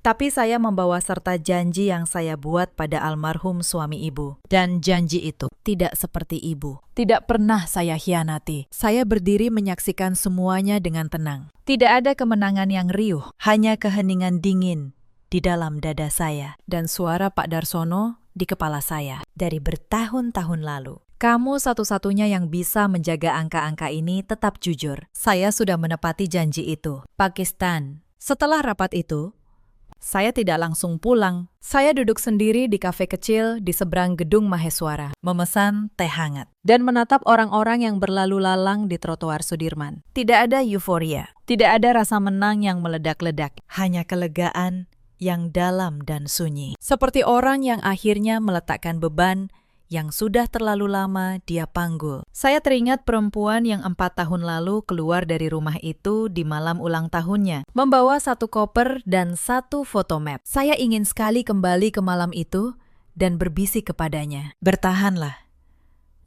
Tapi saya membawa serta janji yang saya buat pada almarhum suami ibu. Dan janji itu tidak seperti ibu. Tidak pernah saya hianati. Saya berdiri menyaksikan semuanya dengan tenang. Tidak ada kemenangan yang riuh, hanya keheningan dingin di dalam dada saya. Dan suara Pak Darsono di kepala saya dari bertahun-tahun lalu. Kamu satu-satunya yang bisa menjaga angka-angka ini tetap jujur. Saya sudah menepati janji itu. Pakistan. Setelah rapat itu, saya tidak langsung pulang. Saya duduk sendiri di kafe kecil di seberang gedung Maheswara, memesan teh hangat, dan menatap orang-orang yang berlalu lalang di trotoar Sudirman. Tidak ada euforia, tidak ada rasa menang yang meledak-ledak, hanya kelegaan yang dalam dan sunyi. Seperti orang yang akhirnya meletakkan beban yang sudah terlalu lama dia panggul. Saya teringat perempuan yang 4 tahun lalu keluar dari rumah itu di malam ulang tahunnya, membawa satu koper dan satu foto map. Saya ingin sekali kembali ke malam itu dan berbisik kepadanya, bertahanlah.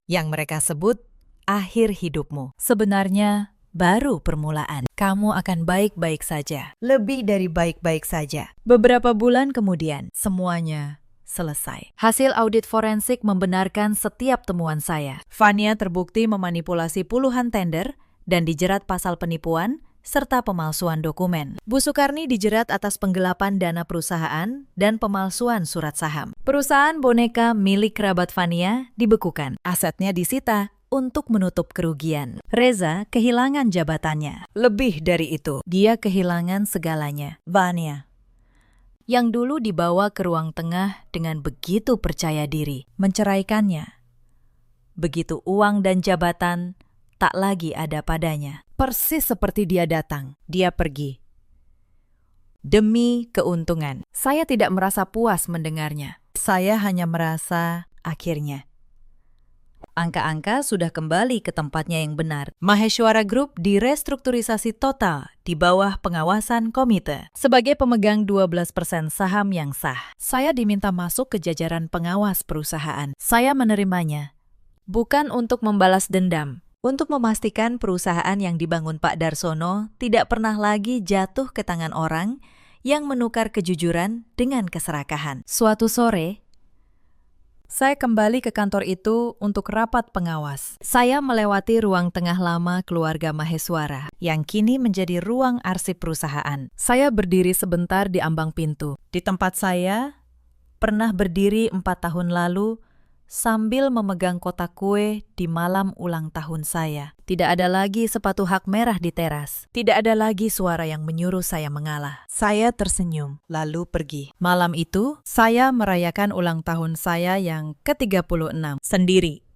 Yang mereka sebut akhir hidupmu. Sebenarnya baru permulaan. Kamu akan baik-baik saja, lebih dari baik-baik saja. Beberapa bulan kemudian, semuanya selesai. Hasil audit forensik membenarkan setiap temuan saya. Fania terbukti memanipulasi puluhan tender dan dijerat pasal penipuan serta pemalsuan dokumen. Bu Sukarni dijerat atas penggelapan dana perusahaan dan pemalsuan surat saham. Perusahaan boneka milik kerabat Fania dibekukan. Asetnya disita untuk menutup kerugian. Reza kehilangan jabatannya. Lebih dari itu, dia kehilangan segalanya. Fania, yang dulu dibawa ke ruang tengah dengan begitu percaya diri, menceraikannya. Begitu uang dan jabatan tak lagi ada padanya. Persis seperti dia datang, dia pergi. Demi keuntungan. Saya tidak merasa puas mendengarnya. Saya hanya merasa akhirnya Angka-angka sudah kembali ke tempatnya yang benar. Maheshwara Group direstrukturisasi total di bawah pengawasan komite. Sebagai pemegang 12% saham yang sah, saya diminta masuk ke jajaran pengawas perusahaan. Saya menerimanya, bukan untuk membalas dendam, untuk memastikan perusahaan yang dibangun Pak Darsono tidak pernah lagi jatuh ke tangan orang yang menukar kejujuran dengan keserakahan. Suatu sore, saya kembali ke kantor itu untuk rapat pengawas. Saya melewati ruang tengah lama keluarga Maheswara, yang kini menjadi ruang arsip perusahaan. Saya berdiri sebentar di ambang pintu. Di tempat saya pernah berdiri 4 tahun lalu sambil memegang kotak kue di malam ulang tahun saya. Tidak ada lagi sepatu hak merah di teras. Tidak ada lagi suara yang menyuruh saya mengalah. Saya tersenyum, lalu pergi. Malam itu, saya merayakan ulang tahun saya yang ke-36 sendiri.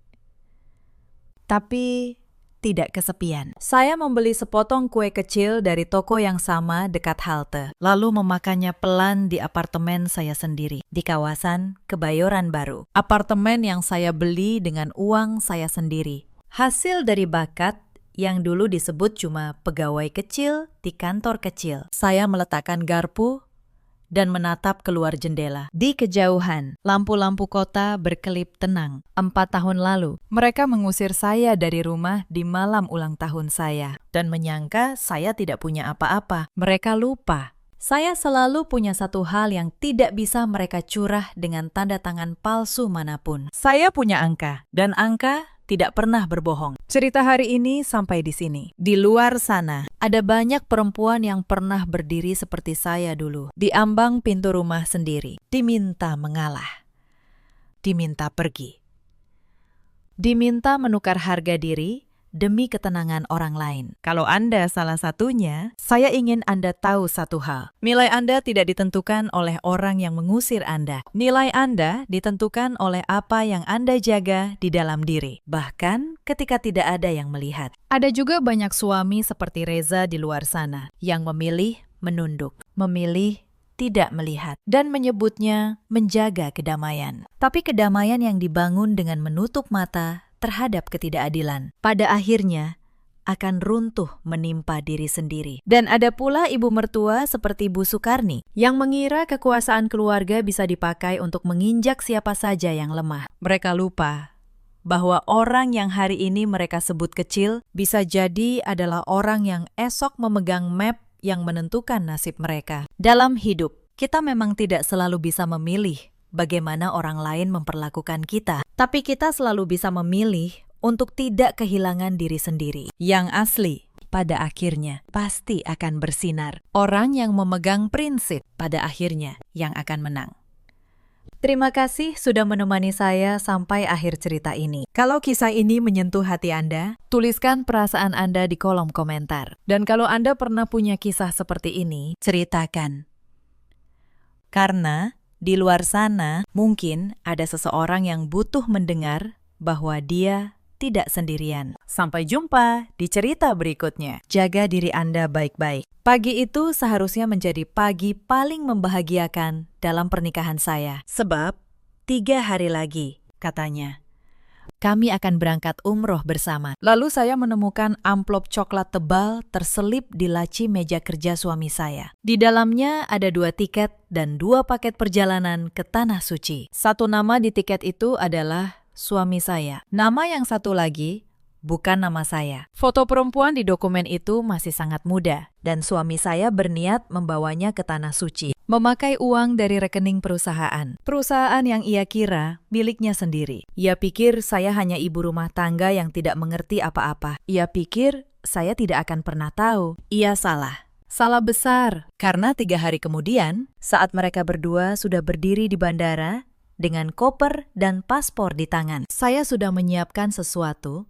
Tapi tidak kesepian. Saya membeli sepotong kue kecil dari toko yang sama dekat halte, lalu memakannya pelan di apartemen saya sendiri, di kawasan Kebayoran Baru. Apartemen yang saya beli dengan uang saya sendiri. Hasil dari bakat yang dulu disebut cuma pegawai kecil di kantor kecil. Saya meletakkan garpu dan menatap keluar jendela. Di kejauhan, lampu-lampu kota berkelip tenang. 4 tahun lalu, mereka mengusir saya dari rumah di malam ulang tahun saya dan menyangka saya tidak punya apa-apa. Mereka lupa. Saya selalu punya satu hal yang tidak bisa mereka curah dengan tanda tangan palsu manapun. Saya punya angka, dan angka tidak pernah berbohong. Cerita hari ini sampai di sini. Di luar sana, ada banyak perempuan yang pernah berdiri seperti saya dulu, di ambang pintu rumah sendiri, diminta mengalah, diminta pergi, diminta menukar harga diri demi ketenangan orang lain. Kalau Anda salah satunya, saya ingin Anda tahu satu hal. Nilai Anda tidak ditentukan oleh orang yang mengusir Anda. Nilai Anda ditentukan oleh apa yang Anda jaga di dalam diri, bahkan ketika tidak ada yang melihat. Ada juga banyak suami seperti Reza di luar sana yang memilih menunduk, memilih tidak melihat, dan menyebutnya menjaga kedamaian. Tapi kedamaian yang dibangun dengan menutup mata terhadap ketidakadilan, pada akhirnya akan runtuh menimpa diri sendiri. Dan ada pula ibu mertua seperti Bu Sukarni yang mengira kekuasaan keluarga bisa dipakai untuk menginjak siapa saja yang lemah. Mereka lupa bahwa orang yang hari ini mereka sebut kecil bisa jadi adalah orang yang esok memegang map yang menentukan nasib mereka. Dalam hidup, kita memang tidak selalu bisa memilih bagaimana orang lain memperlakukan kita, tapi kita selalu bisa memilih untuk tidak kehilangan diri sendiri. Yang asli, pada akhirnya, pasti akan bersinar. Orang yang memegang prinsip, pada akhirnya, yang akan menang. Terima kasih sudah menemani saya sampai akhir cerita ini. Kalau kisah ini menyentuh hati Anda, tuliskan perasaan Anda di kolom komentar. Dan kalau Anda pernah punya kisah seperti ini, ceritakan. Karena di luar sana, mungkin ada seseorang yang butuh mendengar bahwa dia tidak sendirian. Sampai jumpa di cerita berikutnya. Jaga diri Anda baik-baik. Pagi itu seharusnya menjadi pagi paling membahagiakan dalam pernikahan saya. Sebab 3 hari lagi, katanya, kami akan berangkat umroh bersama. Lalu saya menemukan amplop coklat tebal terselip di laci meja kerja suami saya. Di dalamnya ada 2 tiket dan 2 paket perjalanan ke Tanah Suci. Satu nama di tiket itu adalah suami saya. Nama yang satu lagi bukan nama saya. Foto perempuan di dokumen itu masih sangat muda, dan suami saya berniat membawanya ke Tanah Suci, memakai uang dari rekening perusahaan. Perusahaan yang ia kira miliknya sendiri. Ia pikir saya hanya ibu rumah tangga yang tidak mengerti apa-apa. Ia pikir saya tidak akan pernah tahu. Ia salah. Salah besar, karena 3 hari kemudian, saat mereka berdua sudah berdiri di bandara, dengan koper dan paspor di tangan, saya sudah menyiapkan sesuatu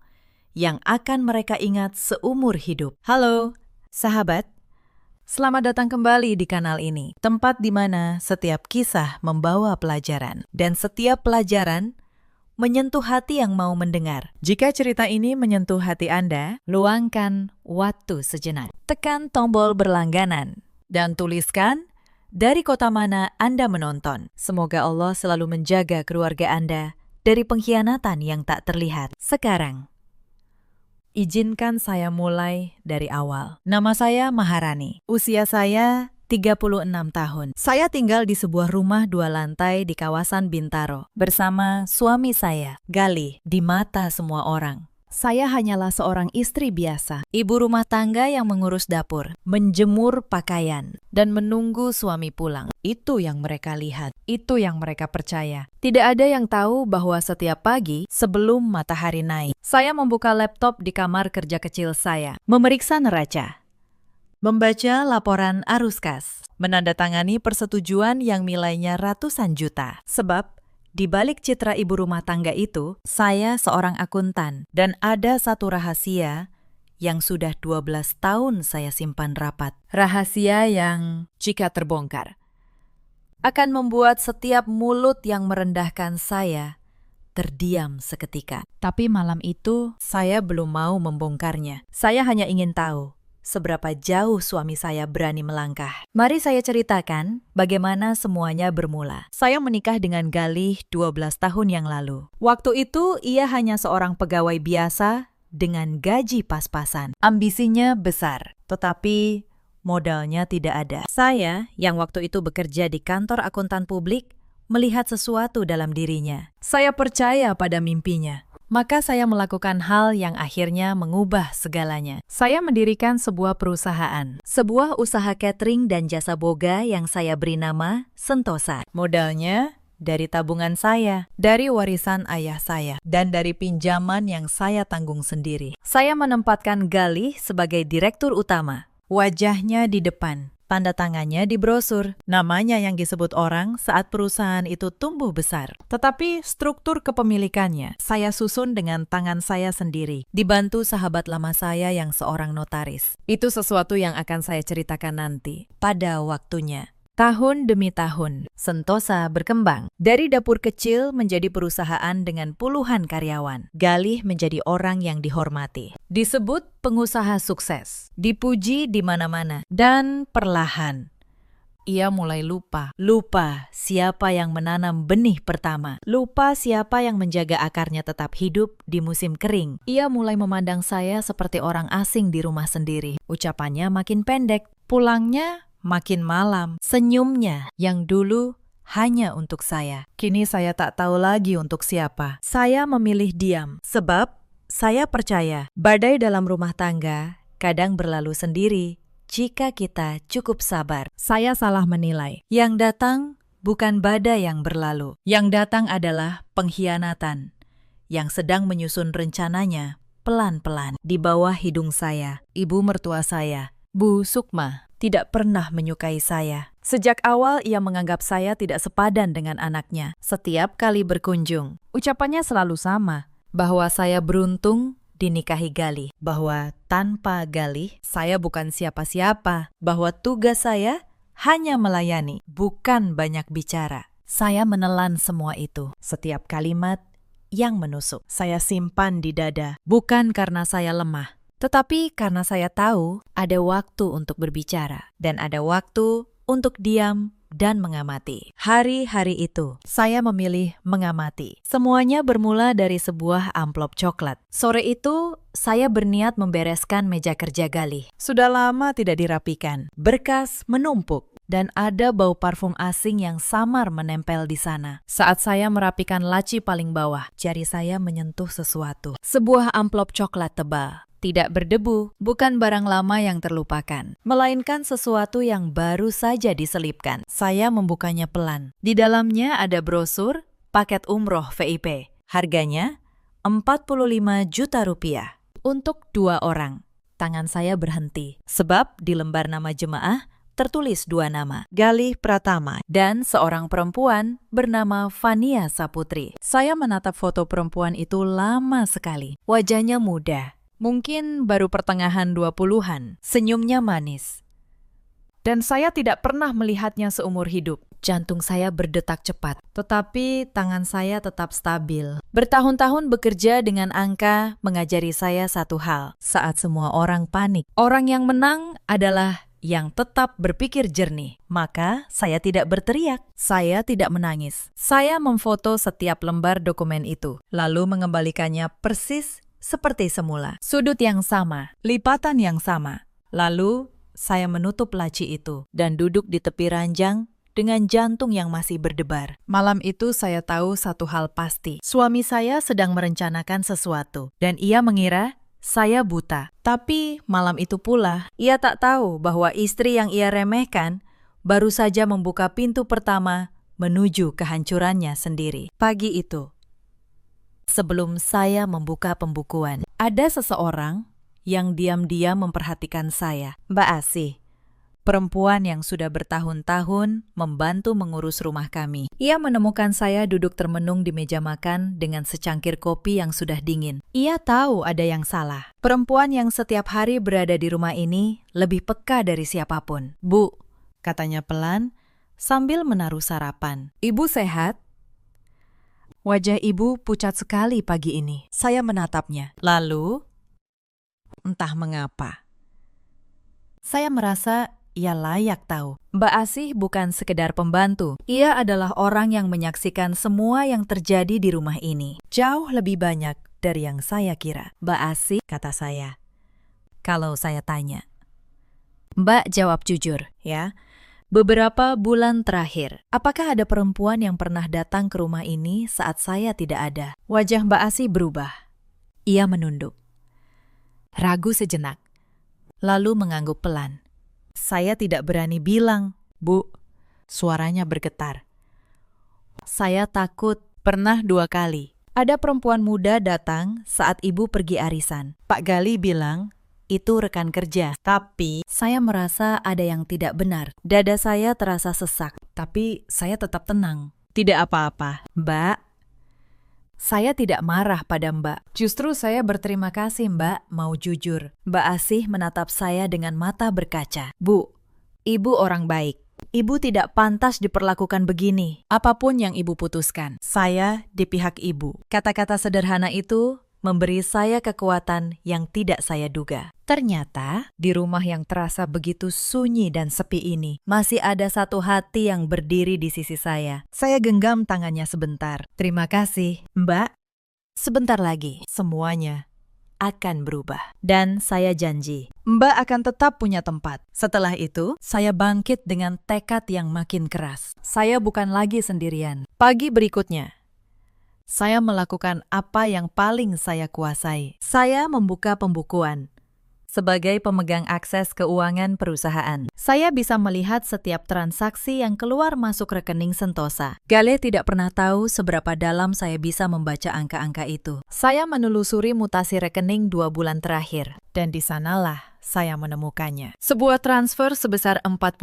yang akan mereka ingat seumur hidup. Halo, sahabat. Selamat datang kembali di kanal ini, tempat di mana setiap kisah membawa pelajaran, dan setiap pelajaran menyentuh hati yang mau mendengar. Jika cerita ini menyentuh hati Anda, luangkan waktu sejenak. Tekan tombol berlangganan, dan tuliskan dari kota mana Anda menonton. Semoga Allah selalu menjaga keluarga Anda dari pengkhianatan yang tak terlihat. Sekarang, izinkan saya mulai dari awal. Nama saya Maharani. Usia saya 36 tahun. Saya tinggal di sebuah rumah 2 lantai di kawasan Bintaro bersama suami saya, Galih, di mata semua orang. Saya hanyalah seorang istri biasa, ibu rumah tangga yang mengurus dapur, menjemur pakaian, dan menunggu suami pulang. Itu yang mereka lihat, itu yang mereka percaya. Tidak ada yang tahu bahwa setiap pagi sebelum matahari naik, saya membuka laptop di kamar kerja kecil saya, memeriksa neraca, membaca laporan arus kas, menandatangani persetujuan yang nilainya ratusan juta. Sebab di balik citra ibu rumah tangga itu, saya seorang akuntan dan ada satu rahasia yang sudah 12 tahun saya simpan rapat. Rahasia yang jika terbongkar akan membuat setiap mulut yang merendahkan saya terdiam seketika. Tapi malam itu saya belum mau membongkarnya. Saya hanya ingin tahu seberapa jauh suami saya berani melangkah. Mari saya ceritakan bagaimana semuanya bermula. Saya menikah dengan Galih 12 tahun yang lalu. Waktu itu ia hanya seorang pegawai biasa dengan gaji pas-pasan. Ambisinya besar, tetapi modalnya tidak ada. Saya yang waktu itu bekerja di kantor akuntan publik melihat sesuatu dalam dirinya. Saya percaya pada mimpinya. Maka saya melakukan hal yang akhirnya mengubah segalanya. Saya mendirikan sebuah perusahaan, sebuah usaha catering dan jasa boga yang saya beri nama Sentosa. Modalnya dari tabungan saya, dari warisan ayah saya, dan dari pinjaman yang saya tanggung sendiri. Saya menempatkan Galih sebagai direktur utama. Wajahnya di depan, tanda tangannya di brosur, namanya yang disebut orang saat perusahaan itu tumbuh besar. Tetapi struktur kepemilikannya saya susun dengan tangan saya sendiri, dibantu sahabat lama saya yang seorang notaris. Itu sesuatu yang akan saya ceritakan nanti, pada waktunya. Tahun demi tahun, Sentosa berkembang. Dari dapur kecil menjadi perusahaan dengan puluhan karyawan. Galih menjadi orang yang dihormati. Disebut pengusaha sukses. Dipuji di mana-mana. Dan perlahan, ia mulai lupa. Lupa siapa yang menanam benih pertama. Lupa siapa yang menjaga akarnya tetap hidup di musim kering. Ia mulai memandang saya seperti orang asing di rumah sendiri. Ucapannya makin pendek. Pulangnya makin malam. Senyumnya yang dulu hanya untuk saya, kini saya tak tahu lagi untuk siapa. Saya memilih diam, sebab saya percaya badai dalam rumah tangga kadang berlalu sendiri jika kita cukup sabar. Saya salah menilai. Yang datang bukan badai yang berlalu. Yang datang adalah pengkhianatan yang sedang menyusun rencananya pelan-pelan. Di bawah hidung saya, ibu mertua saya, Bu Sukma, tidak pernah menyukai saya. Sejak awal ia menganggap saya tidak sepadan dengan anaknya. Setiap kali berkunjung, ucapannya selalu sama, bahwa saya beruntung dinikahi Galih, bahwa tanpa Galih saya bukan siapa-siapa, bahwa tugas saya hanya melayani, bukan banyak bicara. Saya menelan semua itu, setiap kalimat yang menusuk. Saya simpan di dada, bukan karena saya lemah, tetapi karena saya tahu ada waktu untuk berbicara dan ada waktu untuk diam dan mengamati. Hari-hari itu, saya memilih mengamati. Semuanya bermula dari sebuah amplop coklat. Sore itu, saya berniat membereskan meja kerja Galih. Sudah lama tidak dirapikan. Berkas menumpuk. Dan ada bau parfum asing yang samar menempel di sana. Saat saya merapikan laci paling bawah, jari saya menyentuh sesuatu. Sebuah amplop coklat tebal. Tidak berdebu, bukan barang lama yang terlupakan, melainkan sesuatu yang baru saja diselipkan. Saya membukanya pelan. Di dalamnya ada brosur paket umroh VIP. Harganya 45 juta rupiah. Untuk 2 orang. Tangan saya berhenti, sebab di lembar nama jemaah tertulis 2 nama, Galih Pratama dan seorang perempuan bernama Fania Saputri. Saya menatap foto perempuan itu lama sekali. Wajahnya muda. Mungkin baru pertengahan 20-an, senyumnya manis. Dan saya tidak pernah melihatnya seumur hidup. Jantung saya berdetak cepat, tetapi tangan saya tetap stabil. Bertahun-tahun bekerja dengan angka mengajari saya satu hal. Saat semua orang panik, orang yang menang adalah yang tetap berpikir jernih. Maka saya tidak berteriak, saya tidak menangis. Saya memfoto setiap lembar dokumen itu, lalu mengembalikannya persis seperti semula. Sudut yang sama, lipatan yang sama. Lalu saya menutup laci itu dan duduk di tepi ranjang dengan jantung yang masih berdebar. Malam itu saya tahu satu hal pasti. Suami saya sedang merencanakan sesuatu dan ia mengira saya buta. Tapi malam itu pula, ia tak tahu bahwa istri yang ia remehkan baru saja membuka pintu pertama menuju kehancurannya sendiri. Pagi itu, sebelum saya membuka pembukuan, ada seseorang yang diam-diam memperhatikan saya. Mbak Asih, perempuan yang sudah bertahun-tahun membantu mengurus rumah kami. Ia menemukan saya duduk termenung di meja makan dengan secangkir kopi yang sudah dingin. Ia tahu ada yang salah. Perempuan yang setiap hari berada di rumah ini lebih peka dari siapapun. Bu, katanya pelan sambil menaruh sarapan. Ibu sehat? Wajah ibu pucat sekali pagi ini. Saya menatapnya. Lalu, entah mengapa, saya merasa ia layak tahu. Mbak Asih bukan sekedar pembantu. Ia adalah orang yang menyaksikan semua yang terjadi di rumah ini. Jauh lebih banyak dari yang saya kira. Mbak Asih, kata saya. Kalau saya tanya. Mbak jawab jujur, ya. Beberapa bulan terakhir, apakah ada perempuan yang pernah datang ke rumah ini saat saya tidak ada? Wajah Mbak Asih berubah. Ia menunduk. Ragu sejenak. Lalu mengangguk pelan. Saya tidak berani bilang, Bu. Suaranya bergetar. Saya takut. Pernah 2 kali. Ada perempuan muda datang saat ibu pergi arisan. Pak Gali bilang, itu rekan kerja. Tapi saya merasa ada yang tidak benar. Dada saya terasa sesak. Tapi saya tetap tenang. Tidak apa-apa, Mbak. Saya tidak marah pada Mbak. Justru saya berterima kasih Mbak mau jujur. Mbak Asih menatap saya dengan mata berkaca. Bu, ibu orang baik. Ibu tidak pantas diperlakukan begini. Apapun yang ibu putuskan, saya di pihak ibu. Kata-kata sederhana itu memberi saya kekuatan yang tidak saya duga. Ternyata, di rumah yang terasa begitu sunyi dan sepi ini, masih ada satu hati yang berdiri di sisi saya. Saya genggam tangannya sebentar. Terima kasih, Mbak. Sebentar lagi, semuanya akan berubah. Dan saya janji, Mbak akan tetap punya tempat. Setelah itu, saya bangkit dengan tekad yang makin keras. Saya bukan lagi sendirian. Pagi berikutnya, saya melakukan apa yang paling saya kuasai. Saya membuka pembukuan. Sebagai pemegang akses keuangan perusahaan, saya bisa melihat setiap transaksi yang keluar masuk rekening Sentosa. Gale tidak pernah tahu seberapa dalam saya bisa membaca angka-angka itu. Saya menelusuri mutasi rekening 2 bulan terakhir, dan di sanalah saya menemukannya. Sebuah transfer sebesar 45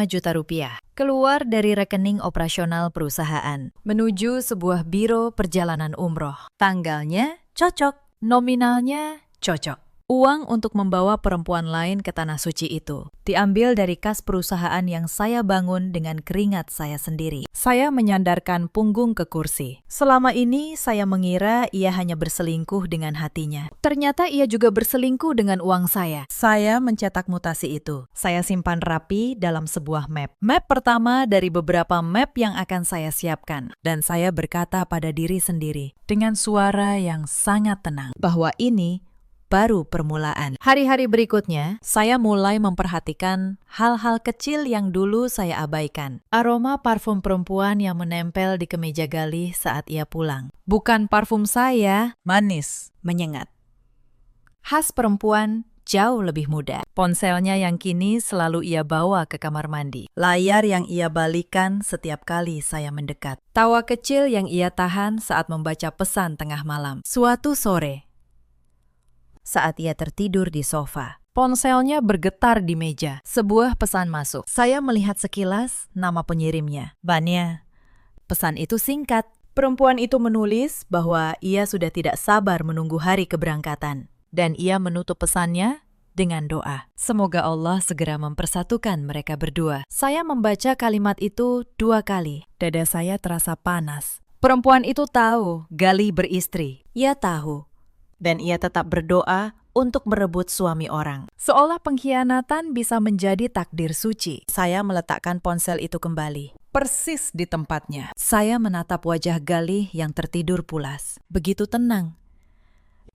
juta rupiah keluar dari rekening operasional perusahaan menuju sebuah biro perjalanan umroh. Tanggalnya cocok, nominalnya cocok. Uang untuk membawa perempuan lain ke tanah suci itu diambil dari kas perusahaan yang saya bangun dengan keringat saya sendiri. Saya menyandarkan punggung ke kursi. Selama ini saya mengira ia hanya berselingkuh dengan hatinya. Ternyata ia juga berselingkuh dengan uang saya. Saya mencetak mutasi itu. Saya simpan rapi dalam sebuah map. Map pertama dari beberapa map yang akan saya siapkan. Dan saya berkata pada diri sendiri dengan suara yang sangat tenang bahwa ini baru permulaan. Hari-hari berikutnya, saya mulai memperhatikan hal-hal kecil yang dulu saya abaikan. Aroma parfum perempuan yang menempel di kemeja Galih saat ia pulang. Bukan parfum saya, manis, menyengat. Khas perempuan jauh lebih muda. Ponselnya yang kini selalu ia bawa ke kamar mandi. Layar yang ia balikan setiap kali saya mendekat. Tawa kecil yang ia tahan saat membaca pesan tengah malam. Suatu sore, saat ia tertidur di sofa, ponselnya bergetar di meja. Sebuah pesan masuk. Saya melihat sekilas nama penyirimnya, Vania. Pesan itu singkat. Perempuan itu menulis bahwa ia sudah tidak sabar menunggu hari keberangkatan. Dan ia menutup pesannya dengan doa. Semoga Allah segera mempersatukan mereka berdua. Saya membaca kalimat itu 2 kali. Dada saya terasa panas. Perempuan itu tahu Gali beristri. Ia tahu. Dan ia tetap berdoa untuk merebut suami orang. Seolah pengkhianatan bisa menjadi takdir suci. Saya meletakkan ponsel itu kembali, persis di tempatnya. Saya menatap wajah Galih yang tertidur pulas. Begitu tenang.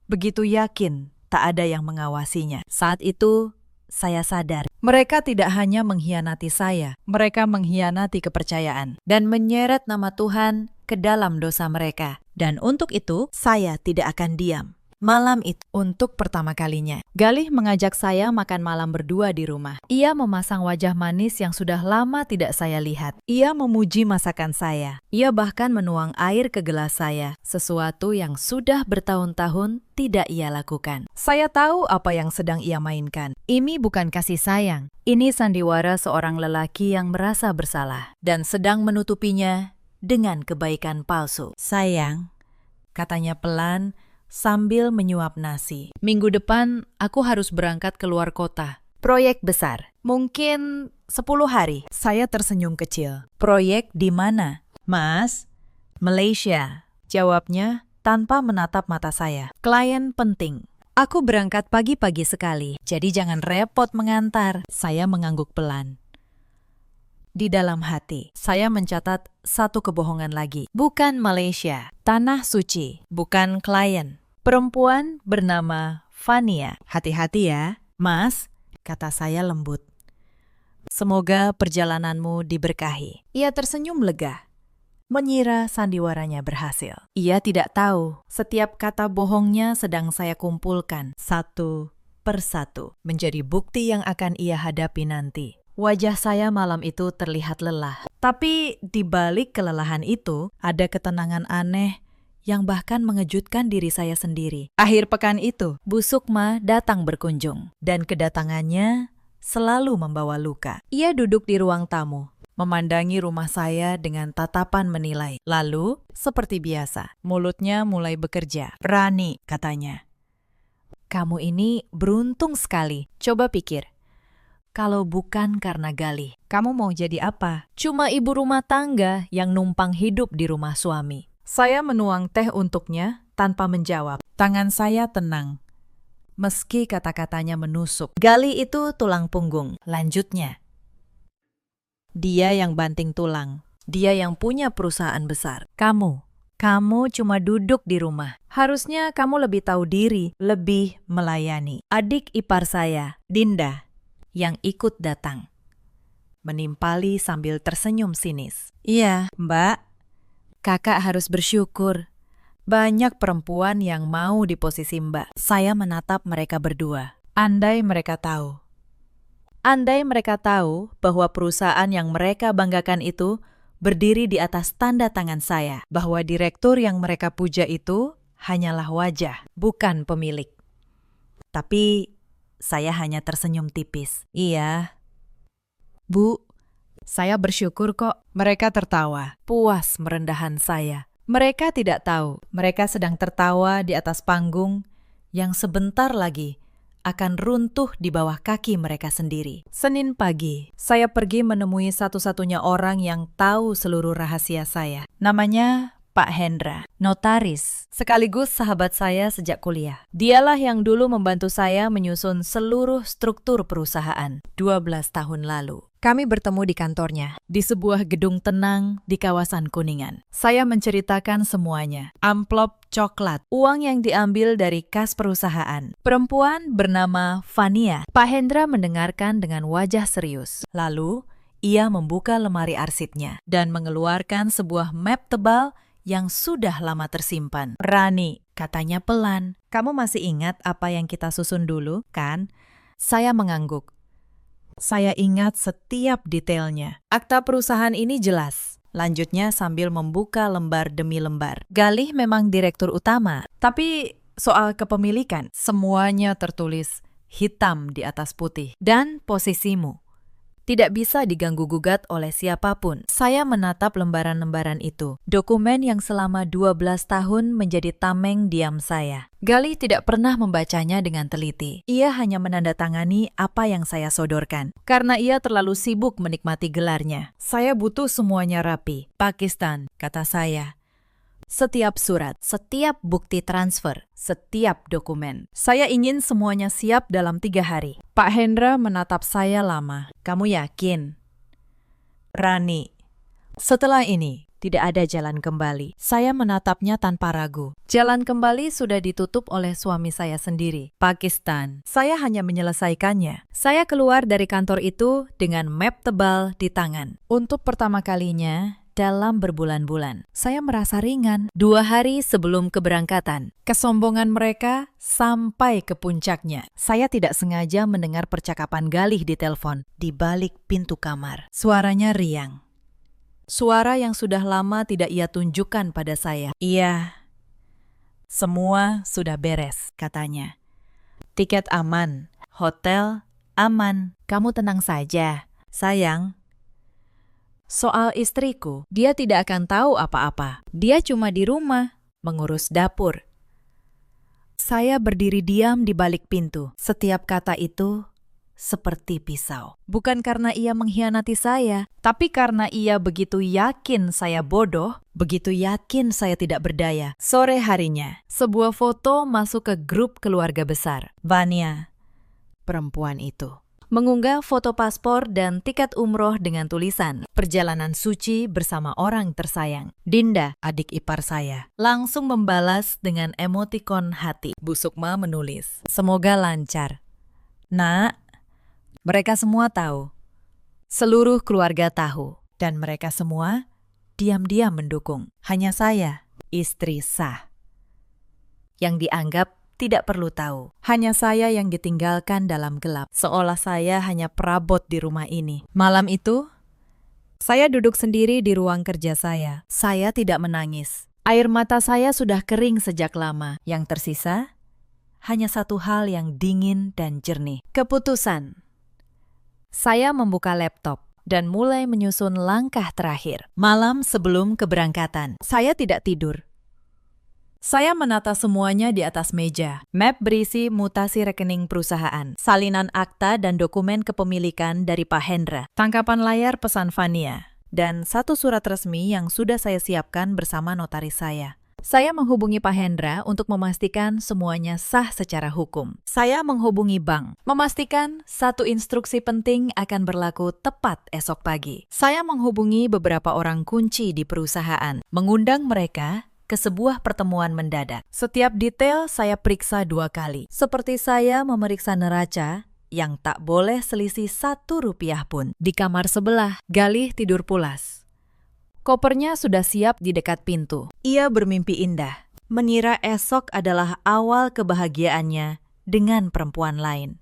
Begitu yakin tak ada yang mengawasinya. Saat itu, saya sadar. Mereka tidak hanya mengkhianati saya, mereka mengkhianati kepercayaan dan menyeret nama Tuhan ke dalam dosa mereka. Dan untuk itu, saya tidak akan diam. Malam itu, untuk pertama kalinya, Galih mengajak saya makan malam berdua di rumah. Ia memasang wajah manis yang sudah lama tidak saya lihat. Ia memuji masakan saya. Ia bahkan menuang air ke gelas saya, sesuatu yang sudah bertahun-tahun tidak ia lakukan. Saya tahu apa yang sedang ia mainkan. Ini bukan kasih sayang. Ini sandiwara seorang lelaki yang merasa bersalah dan sedang menutupinya dengan kebaikan palsu. Sayang, katanya pelan, sambil menyuap nasi. Minggu depan aku harus berangkat keluar kota. Proyek besar. Mungkin 10 hari. Saya tersenyum kecil. Proyek di mana? Mas, Malaysia. Jawabnya tanpa menatap mata saya. Klien penting. Aku berangkat pagi-pagi sekali, jadi jangan repot mengantar. Saya mengangguk pelan. Di dalam hati, saya mencatat satu kebohongan lagi. Bukan Malaysia, tanah suci, bukan klien. Perempuan bernama Fania. Hati-hati ya, Mas, kata saya lembut. Semoga perjalananmu diberkahi. Ia tersenyum lega, mengira sandiwaranya berhasil. Ia tidak tahu, setiap kata bohongnya sedang saya kumpulkan satu persatu, menjadi bukti yang akan ia hadapi nanti. Wajah saya malam itu terlihat lelah. Tapi di balik kelelahan itu, ada ketenangan aneh yang bahkan mengejutkan diri saya sendiri. Akhir pekan itu, Bu Sukma datang berkunjung. Dan kedatangannya selalu membawa luka. Ia duduk di ruang tamu, memandangi rumah saya dengan tatapan menilai. Lalu, seperti biasa, mulutnya mulai bekerja. "Rani," katanya, "kamu ini beruntung sekali. Coba pikir. Kalau bukan karena Galih, kamu mau jadi apa? Cuma ibu rumah tangga yang numpang hidup di rumah suami." Saya menuang teh untuknya tanpa menjawab. Tangan saya tenang, meski kata-katanya menusuk. Galih itu tulang punggung. Lanjutnya, dia yang banting tulang. Dia yang punya perusahaan besar. Kamu cuma duduk di rumah. Harusnya kamu lebih tahu diri, lebih melayani. Adik ipar saya, Dinda, yang ikut datang, menimpali sambil tersenyum sinis. "Iya, Mbak, kakak harus bersyukur. Banyak perempuan yang mau di posisi Mbak." Saya menatap mereka berdua. Andai mereka tahu bahwa perusahaan yang mereka banggakan itu berdiri di atas tanda tangan saya, bahwa direktur yang mereka puja itu hanyalah wajah, bukan pemilik. Tapi saya hanya tersenyum tipis. "Iya, Bu, saya bersyukur kok." Mereka tertawa, puas merendahan saya. Mereka tidak tahu, mereka sedang tertawa di atas panggung yang sebentar lagi akan runtuh di bawah kaki mereka sendiri. Senin pagi, saya pergi menemui satu-satunya orang yang tahu seluruh rahasia saya. Namanya Pak Hendra, notaris, sekaligus sahabat saya sejak kuliah. Dialah yang dulu membantu saya menyusun seluruh struktur perusahaan 12 tahun lalu. Kami bertemu di kantornya, di sebuah gedung tenang di kawasan Kuningan. Saya menceritakan semuanya. Amplop coklat, uang yang diambil dari kas perusahaan. Perempuan bernama Fania. Pak Hendra mendengarkan dengan wajah serius. Lalu, ia membuka lemari arsipnya dan mengeluarkan sebuah map tebal yang sudah lama tersimpan. "Rani," katanya pelan, "kamu masih ingat apa yang kita susun dulu, kan?" Saya mengangguk. Saya ingat setiap detailnya. Akta perusahaan ini jelas. Lanjutnya sambil membuka lembar demi lembar. Galih memang direktur utama, tapi soal kepemilikan, semuanya tertulis hitam di atas putih. Dan posisimu tidak bisa diganggu-gugat oleh siapapun. Saya menatap lembaran-lembaran itu. Dokumen yang selama 12 tahun menjadi tameng diam saya. Galih tidak pernah membacanya dengan teliti. Ia hanya menandatangani apa yang saya sodorkan. Karena ia terlalu sibuk menikmati gelarnya. "Saya butuh semuanya rapi." "Pakistan," kata saya. Setiap surat, setiap bukti transfer, setiap dokumen. Saya ingin semuanya siap dalam 3 hari. Pak Hendra menatap saya lama. Kamu yakin? Rani. Setelah ini, tidak ada jalan kembali. Saya menatapnya tanpa ragu. Jalan kembali sudah ditutup oleh suami saya sendiri. Pakistan. Saya hanya menyelesaikannya. Saya keluar dari kantor itu dengan map tebal di tangan. Untuk pertama kalinya, dalam berbulan-bulan, saya merasa ringan. 2 hari sebelum keberangkatan, kesombongan mereka sampai ke puncaknya. Saya tidak sengaja mendengar percakapan Galih di telepon di balik pintu kamar. Suaranya riang. Suara yang sudah lama tidak ia tunjukkan pada saya. Iya, semua sudah beres, katanya. Tiket aman, hotel aman, kamu tenang saja, sayang. Soal istriku, dia tidak akan tahu apa-apa. Dia cuma di rumah, mengurus dapur. Saya berdiri diam di balik pintu. Setiap kata itu seperti pisau. Bukan karena ia mengkhianati saya, tapi karena ia begitu yakin saya bodoh, begitu yakin saya tidak berdaya. Sore harinya, sebuah foto masuk ke grup keluarga besar. Vania, perempuan itu, mengunggah foto paspor dan tiket umroh dengan tulisan perjalanan suci bersama orang tersayang. Dinda, adik ipar saya, langsung membalas dengan emotikon hati. Bu Sukma menulis, semoga lancar. Nak, mereka semua tahu. Seluruh keluarga tahu. Dan mereka semua diam-diam mendukung. Hanya saya, istri sah, yang dianggap tidak perlu tahu. Hanya saya yang ditinggalkan dalam gelap, seolah saya hanya perabot di rumah ini. Malam itu, saya duduk sendiri di ruang kerja saya. Saya tidak menangis. Air mata saya sudah kering sejak lama. Yang tersisa, hanya satu hal yang dingin dan jernih. Keputusan. Saya membuka laptop dan mulai menyusun langkah terakhir. Malam sebelum keberangkatan, saya tidak tidur. Saya menata semuanya di atas meja. Map berisi mutasi rekening perusahaan, salinan akta dan dokumen kepemilikan dari Pak Hendra, tangkapan layar pesan Vania, dan satu surat resmi yang sudah saya siapkan bersama notaris saya. Saya menghubungi Pak Hendra untuk memastikan semuanya sah secara hukum. Saya menghubungi bank, memastikan satu instruksi penting akan berlaku tepat esok pagi. Saya menghubungi beberapa orang kunci di perusahaan, mengundang mereka ke sebuah pertemuan mendadak. Setiap detail saya periksa 2 kali. Seperti saya memeriksa neraca yang tak boleh selisih 1 rupiah pun. Di kamar sebelah, Galih tidur pulas. Kopernya sudah siap di dekat pintu. Ia bermimpi indah, mengira esok adalah awal kebahagiaannya dengan perempuan lain.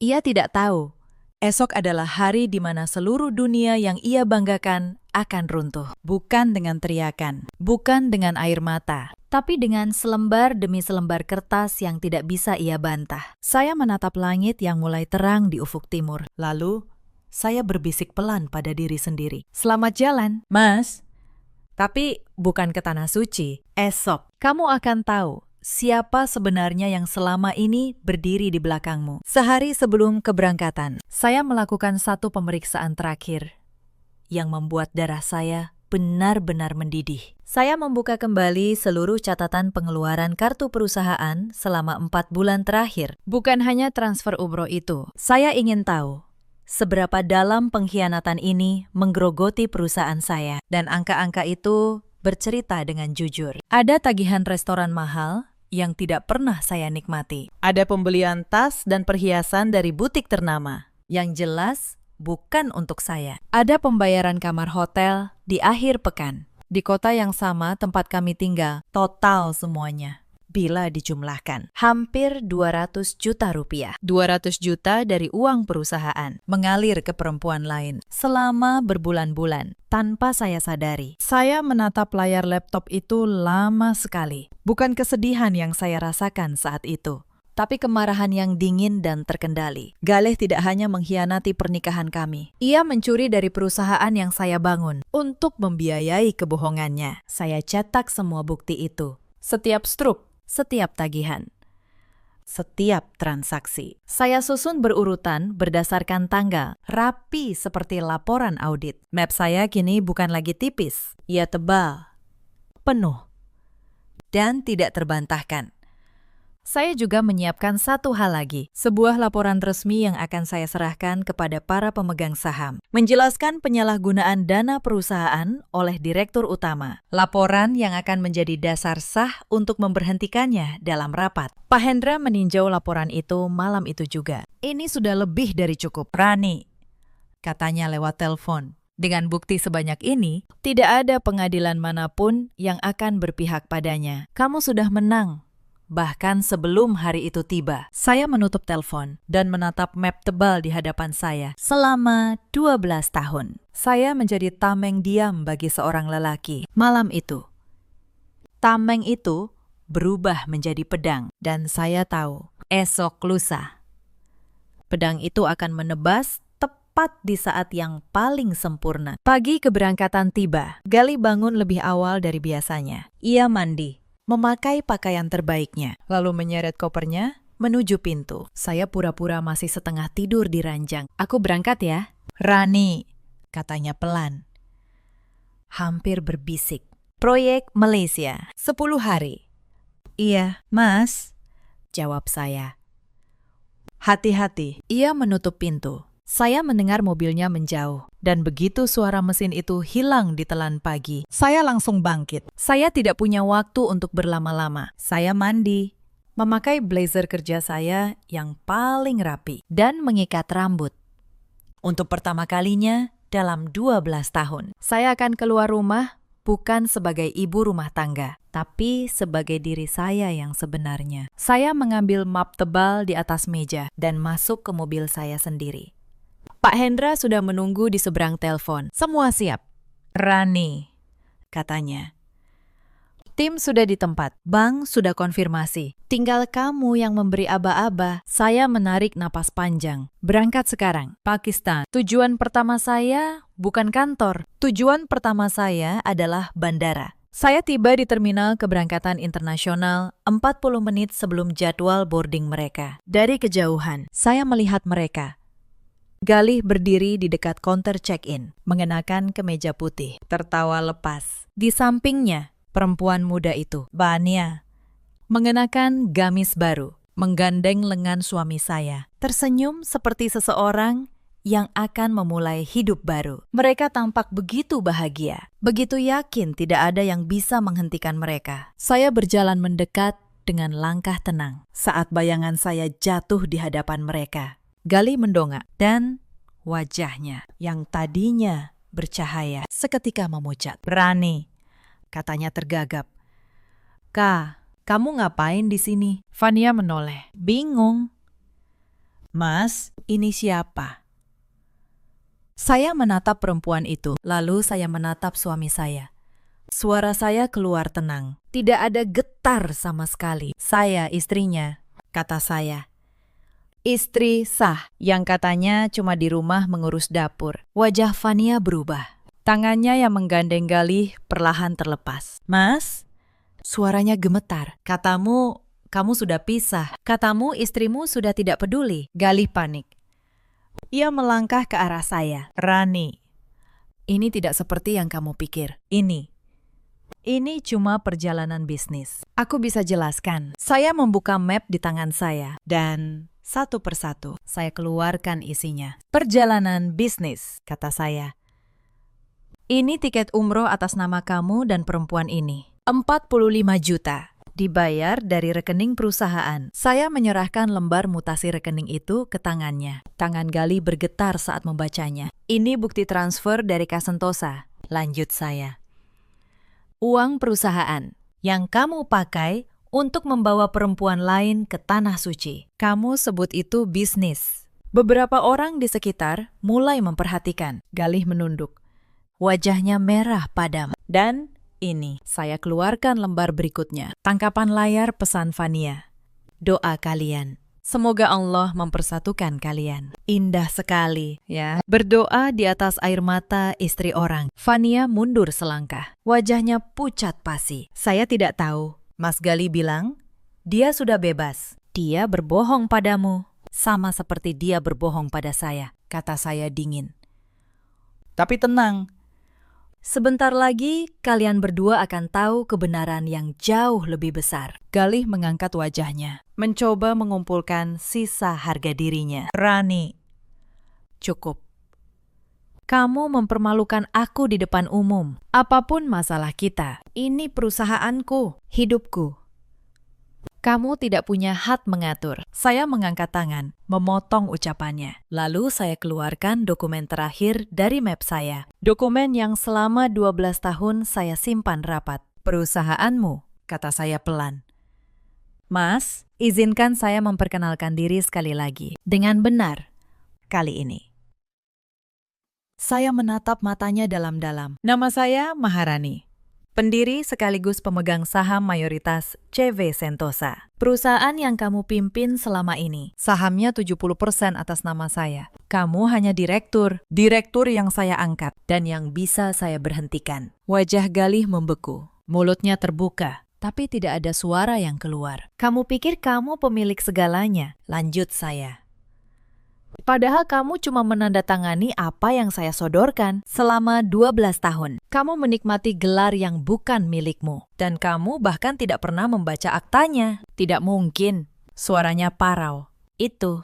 Ia tidak tahu, esok adalah hari di mana seluruh dunia yang ia banggakan akan runtuh. Bukan dengan teriakan, bukan dengan air mata, tapi dengan selembar demi selembar kertas yang tidak bisa ia bantah. Saya menatap langit yang mulai terang di ufuk timur. Lalu, saya berbisik pelan pada diri sendiri. Selamat jalan, Mas. Tapi bukan ke Tanah Suci. Esok, kamu akan tahu siapa sebenarnya yang selama ini berdiri di belakangmu. Sehari sebelum keberangkatan, saya melakukan satu pemeriksaan terakhir yang membuat darah saya benar-benar mendidih. Saya membuka kembali seluruh catatan pengeluaran kartu perusahaan selama 4 bulan terakhir. Bukan hanya transfer umroh itu. Saya ingin tahu seberapa dalam pengkhianatan ini menggerogoti perusahaan saya. Dan angka-angka itu bercerita dengan jujur. Ada tagihan restoran mahal yang tidak pernah saya nikmati. Ada pembelian tas dan perhiasan dari butik ternama. Yang jelas, bukan untuk saya. Ada pembayaran kamar hotel di akhir pekan. Di kota yang sama tempat kami tinggal. Total semuanya, bila dijumlahkan, hampir 200 juta rupiah. 200 juta dari uang perusahaan mengalir ke perempuan lain selama berbulan-bulan tanpa saya sadari. Saya menatap layar laptop itu lama sekali. Bukan kesedihan yang saya rasakan saat itu, tapi kemarahan yang dingin dan terkendali. Galih tidak hanya mengkhianati pernikahan kami. Ia mencuri dari perusahaan yang saya bangun untuk membiayai kebohongannya. Saya cetak semua bukti itu. Setiap struk, setiap tagihan, setiap transaksi. Saya susun berurutan berdasarkan tanggal, rapi seperti laporan audit. Map saya kini bukan lagi tipis, ia tebal, penuh. dan tidak terbantahkan. Saya juga menyiapkan satu hal lagi, sebuah laporan resmi yang akan saya serahkan kepada para pemegang saham, menjelaskan penyalahgunaan dana perusahaan oleh direktur utama. Laporan yang akan menjadi dasar sah untuk memberhentikannya dalam rapat. Pak Hendra meninjau laporan itu malam itu juga. Ini sudah lebih dari cukup, Rani, katanya lewat telepon. Dengan bukti sebanyak ini, tidak ada pengadilan manapun yang akan berpihak padanya. Kamu sudah menang. Bahkan sebelum hari itu tiba, saya menutup telepon dan menatap map tebal di hadapan saya selama 12 tahun. Saya menjadi tameng diam bagi seorang lelaki. Malam itu, tameng itu berubah menjadi pedang dan saya tahu esok lusa pedang itu akan menebas tepat di saat yang paling sempurna. Pagi keberangkatan tiba. Gali bangun lebih awal dari biasanya. Ia mandi, memakai pakaian terbaiknya, lalu menyeret kopernya menuju pintu. Saya pura-pura masih setengah tidur di ranjang. Aku berangkat ya. Rani, katanya pelan. Hampir berbisik. Proyek Malaysia, 10 hari. Iya, Mas, jawab saya. Hati-hati. Ia menutup pintu. Saya mendengar mobilnya menjauh, dan begitu suara mesin itu hilang di telan pagi, saya langsung bangkit. Saya tidak punya waktu untuk berlama-lama. Saya mandi, memakai blazer kerja saya yang paling rapi, dan mengikat rambut. Untuk pertama kalinya dalam 12 tahun, saya akan keluar rumah bukan sebagai ibu rumah tangga, tapi sebagai diri saya yang sebenarnya. Saya mengambil map tebal di atas meja dan masuk ke mobil saya sendiri. Pak Hendra sudah menunggu di seberang telepon. Semua siap. Rani, katanya. Tim sudah di tempat. Bank sudah konfirmasi. Tinggal kamu yang memberi aba-aba. Saya menarik napas panjang. Berangkat sekarang. Pakistan. Tujuan pertama saya bukan kantor. Tujuan pertama saya adalah bandara. Saya tiba di terminal keberangkatan internasional 40 menit sebelum jadwal boarding mereka. Dari kejauhan, saya melihat mereka. Galih berdiri di dekat counter check-in, mengenakan kemeja putih, tertawa lepas. Di sampingnya, perempuan muda itu, Bania, mengenakan gamis baru, menggandeng lengan suami saya, tersenyum seperti seseorang yang akan memulai hidup baru. Mereka tampak begitu bahagia, begitu yakin tidak ada yang bisa menghentikan mereka. Saya berjalan mendekat dengan langkah tenang saat bayangan saya jatuh di hadapan mereka. Gali mendongak dan wajahnya yang tadinya bercahaya seketika memucat. Rani, katanya tergagap. Kak, kamu ngapain di sini? Fania menoleh, bingung. Mas, ini siapa? Saya menatap perempuan itu, lalu saya menatap suami saya. Suara saya keluar tenang, tidak ada getar sama sekali. Saya istrinya, kata saya. Istri sah, yang katanya cuma di rumah mengurus dapur. Wajah Fania berubah. Tangannya yang menggandeng Galih perlahan terlepas. Mas, suaranya gemetar. Katamu, kamu sudah pisah. Katamu, istrimu sudah tidak peduli. Galih panik. Ia melangkah ke arah saya. Rani, ini tidak seperti yang kamu pikir. Ini cuma perjalanan bisnis. Aku bisa jelaskan. Saya membuka map di tangan saya dan satu persatu saya keluarkan isinya. Perjalanan bisnis, kata saya. Ini tiket umroh atas nama kamu dan perempuan ini. 45 juta. Dibayar dari rekening perusahaan. Saya menyerahkan lembar mutasi rekening itu ke tangannya. Tangan Gali bergetar saat membacanya. Ini bukti transfer dari Kasentosa, lanjut saya. Uang perusahaan yang kamu pakai untuk membawa perempuan lain ke Tanah Suci. Kamu sebut itu bisnis. Beberapa orang di sekitar mulai memperhatikan. Galih menunduk. Wajahnya merah padam. Dan ini, saya keluarkan lembar berikutnya. Tangkapan layar pesan Fania. Doa kalian. Semoga Allah mempersatukan kalian. Indah sekali, ya. Berdoa di atas air mata istri orang. Fania mundur selangkah. Wajahnya pucat pasi. Saya tidak tahu. Mas Gali bilang, dia sudah bebas. Dia berbohong padamu. Sama seperti dia berbohong pada saya, kata saya dingin. Tapi tenang. Sebentar lagi, kalian berdua akan tahu kebenaran yang jauh lebih besar. Galih mengangkat wajahnya, mencoba mengumpulkan sisa harga dirinya. Rani, cukup. Kamu mempermalukan aku di depan umum. Apapun masalah kita, ini perusahaanku, hidupku. Kamu tidak punya hak mengatur. Saya mengangkat tangan, memotong ucapannya. Lalu saya keluarkan dokumen terakhir dari map saya. Dokumen yang selama 12 tahun saya simpan rapat. Perusahaanmu, kata saya pelan. Mas, izinkan saya memperkenalkan diri sekali lagi. Dengan benar, kali ini. Saya menatap matanya dalam-dalam. Nama saya Maharani. Pendiri sekaligus pemegang saham mayoritas CV Sentosa. Perusahaan yang kamu pimpin selama ini. Sahamnya 70% atas nama saya. Kamu hanya direktur. Direktur yang saya angkat dan yang bisa saya berhentikan. Wajah Galih membeku. Mulutnya terbuka, tapi tidak ada suara yang keluar. Kamu pikir kamu pemilik segalanya? Lanjut saya. Padahal kamu cuma menandatangani apa yang saya sodorkan selama 12 tahun. Kamu menikmati gelar yang bukan milikmu. Dan kamu bahkan tidak pernah membaca aktanya. Tidak mungkin. Suaranya parau. Itu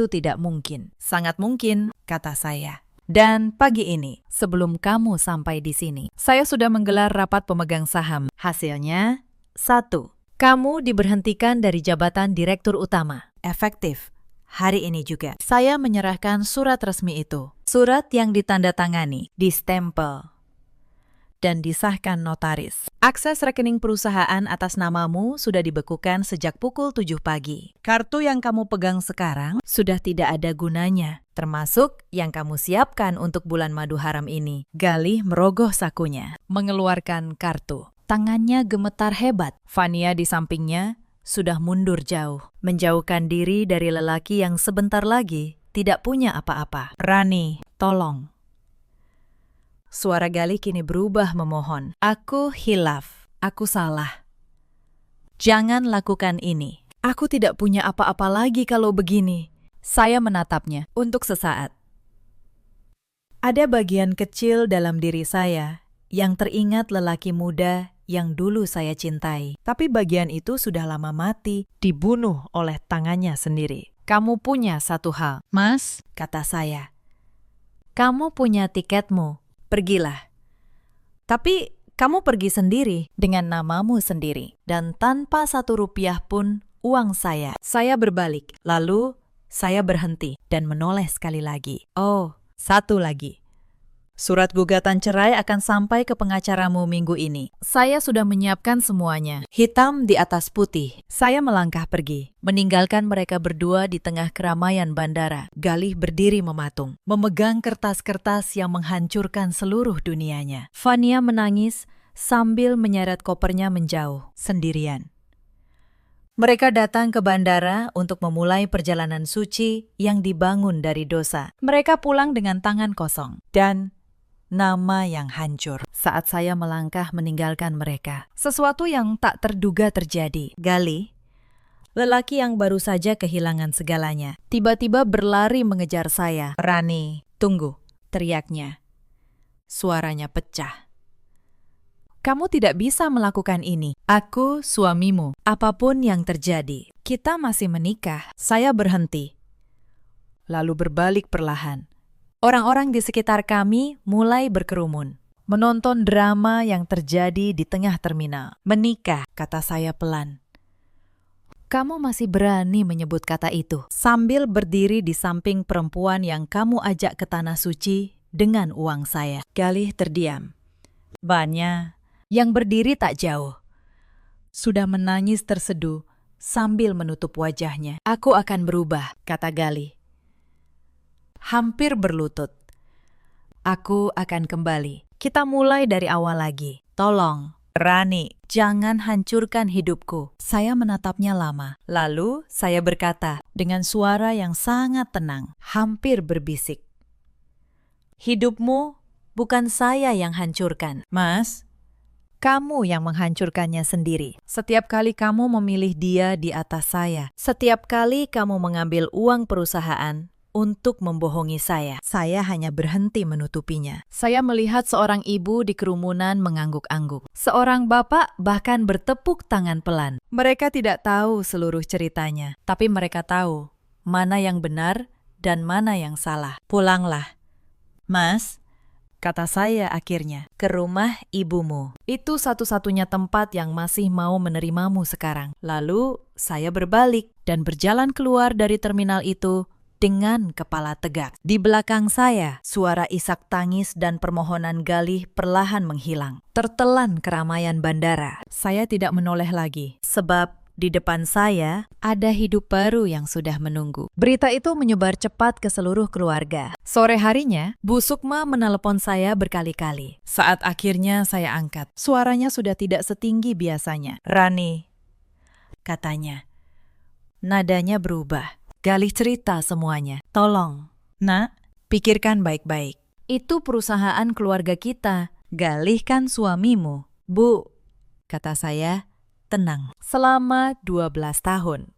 tidak mungkin. Sangat mungkin, kata saya. Dan pagi ini, sebelum kamu sampai di sini, saya sudah menggelar rapat pemegang saham. Hasilnya, 1. Kamu diberhentikan dari jabatan direktur utama. Efektif. Hari ini juga, saya menyerahkan surat resmi itu. Surat yang ditandatangani, distempel, dan disahkan notaris. Akses rekening perusahaan atas namamu sudah dibekukan sejak pukul 7 pagi. Kartu yang kamu pegang sekarang sudah tidak ada gunanya, termasuk yang kamu siapkan untuk bulan madu haram ini. Galih merogoh sakunya, mengeluarkan kartu. Tangannya gemetar hebat. Fania di sampingnya sudah mundur jauh, menjauhkan diri dari lelaki yang sebentar lagi tidak punya apa-apa. Rani, tolong. Suara Galih kini berubah memohon. Aku hilaf, aku salah. Jangan lakukan ini. Aku tidak punya apa-apa lagi kalau begini. Saya menatapnya untuk sesaat. Ada bagian kecil dalam diri saya yang teringat lelaki muda yang dulu saya cintai. Tapi bagian itu sudah lama mati, dibunuh oleh tangannya sendiri. Kamu punya satu hal, Mas, kata saya. Kamu punya tiketmu, pergilah. Tapi kamu pergi sendiri dengan namamu sendiri. Dan tanpa 1 rupiah pun uang saya. Saya berbalik, lalu saya berhenti dan menoleh sekali lagi. Oh, 1 lagi. Surat gugatan cerai akan sampai ke pengacaramu minggu ini. Saya sudah menyiapkan semuanya. Hitam di atas putih. Saya melangkah pergi, meninggalkan mereka berdua di tengah keramaian bandara. Galih berdiri mematung, memegang kertas-kertas yang menghancurkan seluruh dunianya. Fania menangis sambil menyeret kopernya menjauh, sendirian. Mereka datang ke bandara untuk memulai perjalanan suci yang dibangun dari dosa. Mereka pulang dengan tangan kosong dan nama yang hancur. Saat saya melangkah meninggalkan mereka, sesuatu yang tak terduga terjadi. Galih, lelaki yang baru saja kehilangan segalanya, tiba-tiba berlari mengejar saya. Rani, tunggu, teriaknya. Suaranya pecah. Kamu tidak bisa melakukan ini. Aku suamimu. Apapun yang terjadi, kita masih menikah. Saya berhenti, lalu berbalik perlahan. Orang-orang di sekitar kami mulai berkerumun, menonton drama yang terjadi di tengah terminal. Menikah, kata saya pelan. Kamu masih berani menyebut kata itu, sambil berdiri di samping perempuan yang kamu ajak ke tanah suci dengan uang saya. Galih terdiam. Banyak yang berdiri tak jauh sudah menangis terseduh sambil menutup wajahnya. Aku akan berubah, kata Galih. Hampir berlutut. Aku akan kembali. Kita mulai dari awal lagi. Tolong, Rani, jangan hancurkan hidupku. Saya menatapnya lama. Lalu saya berkata dengan suara yang sangat tenang, hampir berbisik. Hidupmu bukan saya yang hancurkan, Mas. Kamu yang menghancurkannya sendiri. Setiap kali kamu memilih dia di atas saya, setiap kali kamu mengambil uang perusahaan untuk membohongi saya. Saya hanya berhenti menutupinya. Saya melihat seorang ibu di kerumunan mengangguk-angguk. Seorang bapak bahkan bertepuk tangan pelan. Mereka tidak tahu seluruh ceritanya, tapi mereka tahu mana yang benar dan mana yang salah. Pulanglah, Mas, kata saya akhirnya, ke rumah ibumu. Itu satu-satunya tempat yang masih mau menerimamu sekarang. Lalu saya berbalik dan berjalan keluar dari terminal itu dengan kepala tegak. Di belakang saya, suara isak tangis dan permohonan Galih perlahan menghilang. Tertelan keramaian bandara. Saya tidak menoleh lagi, sebab di depan saya ada hidup baru yang sudah menunggu. Berita itu menyebar cepat ke seluruh keluarga. Sore harinya, Bu Sukma menelepon saya berkali-kali. Saat akhirnya saya angkat, suaranya sudah tidak setinggi biasanya. Rani, katanya. Nadanya berubah. Galih cerita semuanya. Tolong, Nak, pikirkan baik-baik. Itu perusahaan keluarga kita. Galih kan suamimu. Bu, kata saya, tenang. Selama 12 tahun.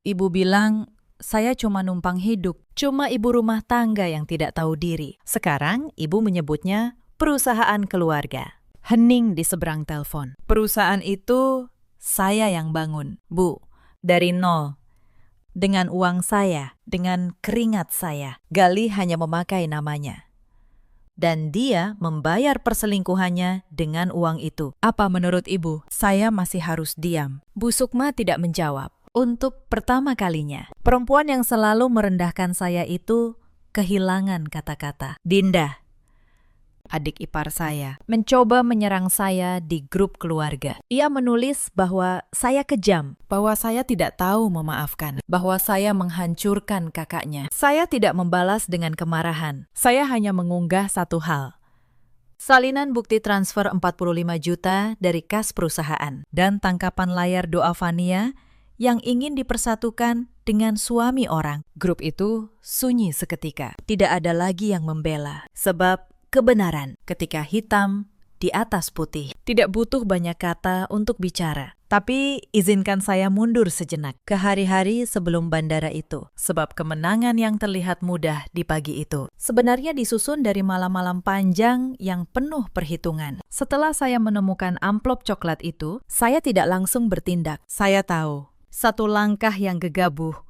Ibu bilang, saya cuma numpang hidup. Cuma ibu rumah tangga yang tidak tahu diri. Sekarang ibu menyebutnya perusahaan keluarga. Hening di seberang telepon. Perusahaan itu saya yang bangun. Bu, dari nol. Dengan uang saya, dengan keringat saya. Galih hanya memakai namanya. Dan dia membayar perselingkuhannya dengan uang itu. Apa menurut ibu? Saya masih harus diam. Bu Sukma tidak menjawab. Untuk pertama kalinya, perempuan yang selalu merendahkan saya itu kehilangan kata-kata. Dinda, adik ipar saya, mencoba menyerang saya di grup keluarga. Ia menulis bahwa saya kejam, bahwa saya tidak tahu memaafkan, bahwa saya menghancurkan kakaknya. Saya tidak membalas dengan kemarahan. Saya hanya mengunggah satu hal. Salinan bukti transfer 45 juta dari kas perusahaan dan tangkapan layar doa Fania yang ingin dipersatukan dengan suami orang. Grup itu sunyi seketika. Tidak ada lagi yang membela, sebab kebenaran ketika hitam di atas putih. Tidak butuh banyak kata untuk bicara. Tapi izinkan saya mundur sejenak ke hari-hari sebelum bandara itu. Sebab kemenangan yang terlihat mudah di pagi itu sebenarnya disusun dari malam-malam panjang yang penuh perhitungan. Setelah saya menemukan amplop coklat itu, saya tidak langsung bertindak. Saya tahu, satu langkah yang gegabah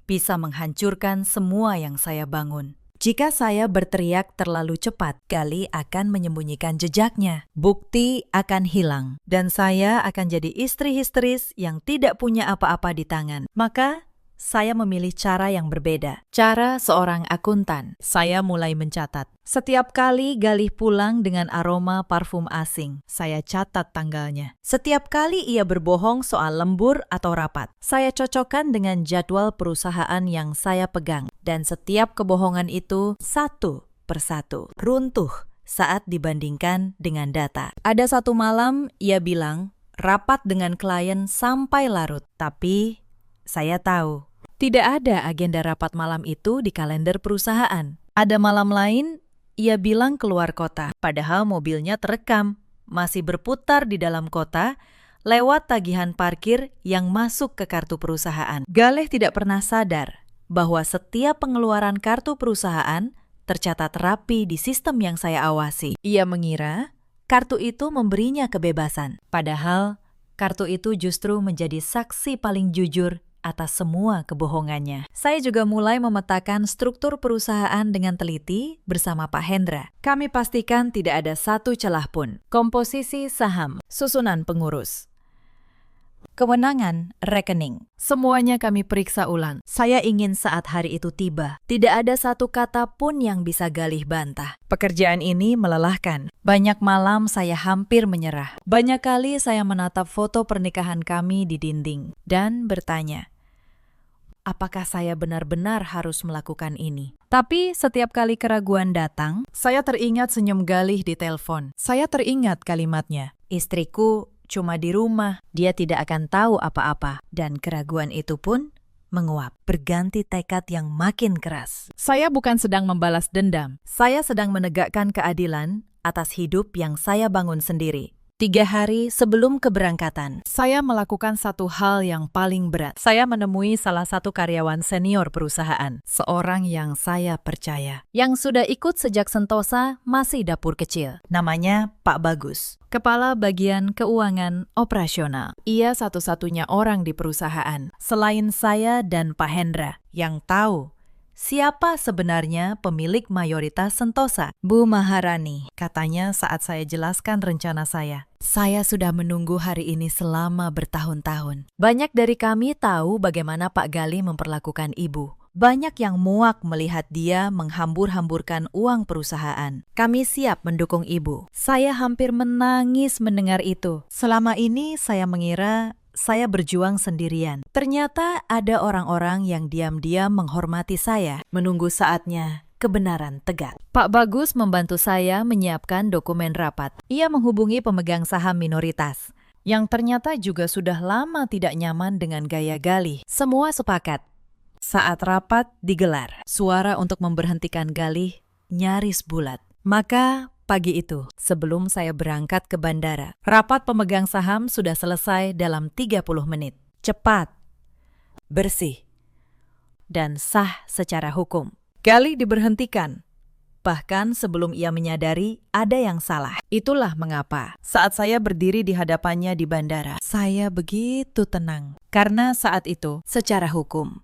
bisa menghancurkan semua yang saya bangun. Jika saya berteriak terlalu cepat, Galih akan menyembunyikan jejaknya. Bukti akan hilang. Dan saya akan jadi istri histeris yang tidak punya apa-apa di tangan. Maka, saya memilih cara yang berbeda. Cara seorang akuntan. Saya mulai mencatat. Setiap kali Galih pulang dengan aroma parfum asing, saya catat tanggalnya. Setiap kali ia berbohong soal lembur atau rapat, saya cocokkan dengan jadwal perusahaan yang saya pegang. Dan setiap kebohongan itu satu persatu runtuh saat dibandingkan dengan data. Ada satu malam ia bilang rapat dengan klien sampai larut. Tapi saya tahu tidak ada agenda rapat malam itu di kalender perusahaan. Ada malam lain, ia bilang keluar kota, padahal mobilnya terekam, masih berputar di dalam kota, lewat tagihan parkir yang masuk ke kartu perusahaan. Galih tidak pernah sadar bahwa setiap pengeluaran kartu perusahaan tercatat rapi di sistem yang saya awasi. Ia mengira kartu itu memberinya kebebasan, padahal kartu itu justru menjadi saksi paling jujur atas semua kebohongannya. Saya juga mulai memetakan struktur perusahaan dengan teliti bersama Pak Hendra. Kami pastikan tidak ada satu celah pun. Komposisi saham, susunan pengurus, kewenangan rekening. Semuanya kami periksa ulang. Saya ingin saat hari itu tiba, tidak ada satu kata pun yang bisa Galih bantah. Pekerjaan ini melelahkan. Banyak malam saya hampir menyerah. Banyak kali saya menatap foto pernikahan kami di dinding dan bertanya, apakah saya benar-benar harus melakukan ini? Tapi setiap kali keraguan datang, saya teringat senyum Galih di telepon. Saya teringat kalimatnya, istriku cuma di rumah, dia tidak akan tahu apa-apa. Dan keraguan itu pun menguap, berganti tekad yang makin keras. Saya bukan sedang membalas dendam. Saya sedang menegakkan keadilan atas hidup yang saya bangun sendiri. 3 hari sebelum keberangkatan, saya melakukan satu hal yang paling berat. Saya menemui salah satu karyawan senior perusahaan, seorang yang saya percaya, yang sudah ikut sejak Sentosa masih dapur kecil. Namanya Pak Bagus, kepala bagian keuangan operasional. Ia satu-satunya orang di perusahaan, selain saya dan Pak Hendra, yang tahu siapa sebenarnya pemilik mayoritas Sentosa. Bu Maharani, katanya saat saya jelaskan rencana saya. Saya sudah menunggu hari ini selama bertahun-tahun. Banyak dari kami tahu bagaimana Pak Gali memperlakukan ibu. Banyak yang muak melihat dia menghambur-hamburkan uang perusahaan. Kami siap mendukung ibu. Saya hampir menangis mendengar itu. Selama ini saya mengira saya berjuang sendirian. Ternyata ada orang-orang yang diam-diam menghormati saya, menunggu saatnya kebenaran tegak. Pak Bagus membantu saya menyiapkan dokumen rapat. Ia menghubungi pemegang saham minoritas, yang ternyata juga sudah lama tidak nyaman dengan gaya Galih. Semua sepakat. Saat rapat digelar, suara untuk memberhentikan Galih nyaris bulat. Maka pagi itu, sebelum saya berangkat ke bandara, rapat pemegang saham sudah selesai dalam 30 menit. Cepat, bersih, dan sah secara hukum. Gali diberhentikan, bahkan sebelum ia menyadari ada yang salah. Itulah mengapa saat saya berdiri di hadapannya di bandara, saya begitu tenang. Karena saat itu, secara hukum,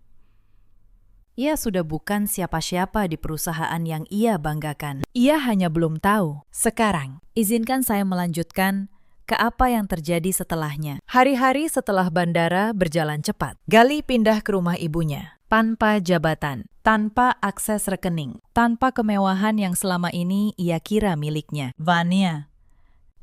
ia sudah bukan siapa-siapa di perusahaan yang ia banggakan. Ia hanya belum tahu. Sekarang, izinkan saya melanjutkan ke apa yang terjadi setelahnya. Hari-hari setelah bandara berjalan cepat, Gali pindah ke rumah ibunya. Tanpa jabatan, tanpa akses rekening, tanpa kemewahan yang selama ini ia kira miliknya. Vania,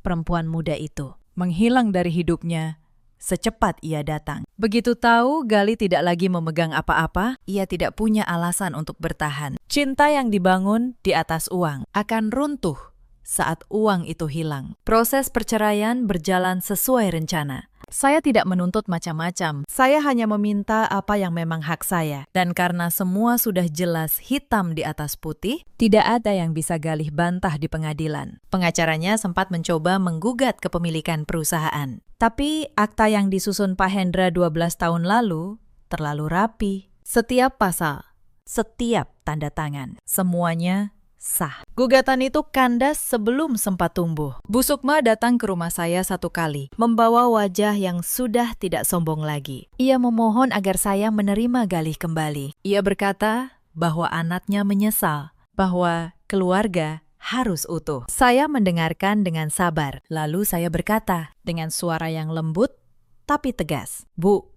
perempuan muda itu, menghilang dari hidupnya secepat ia datang. Begitu tahu Gali tidak lagi memegang apa-apa, ia tidak punya alasan untuk bertahan. Cinta yang dibangun di atas uang akan runtuh saat uang itu hilang. Proses perceraian berjalan sesuai rencana. Saya tidak menuntut macam-macam. Saya hanya meminta apa yang memang hak saya. Dan karena semua sudah jelas hitam di atas putih, tidak ada yang bisa Galih bantah di pengadilan. Pengacaranya sempat mencoba menggugat kepemilikan perusahaan. Tapi akta yang disusun Pak Hendra 12 tahun lalu terlalu rapi. Setiap pasal, setiap tanda tangan, semuanya sah. Gugatan itu kandas sebelum sempat tumbuh. Bu Sukma datang ke rumah saya satu kali, membawa wajah yang sudah tidak sombong lagi. Ia memohon agar saya menerima Galih kembali. Ia berkata bahwa anaknya menyesal, bahwa keluarga harus utuh. Saya mendengarkan dengan sabar. Lalu saya berkata dengan suara yang lembut tapi tegas, "Bu,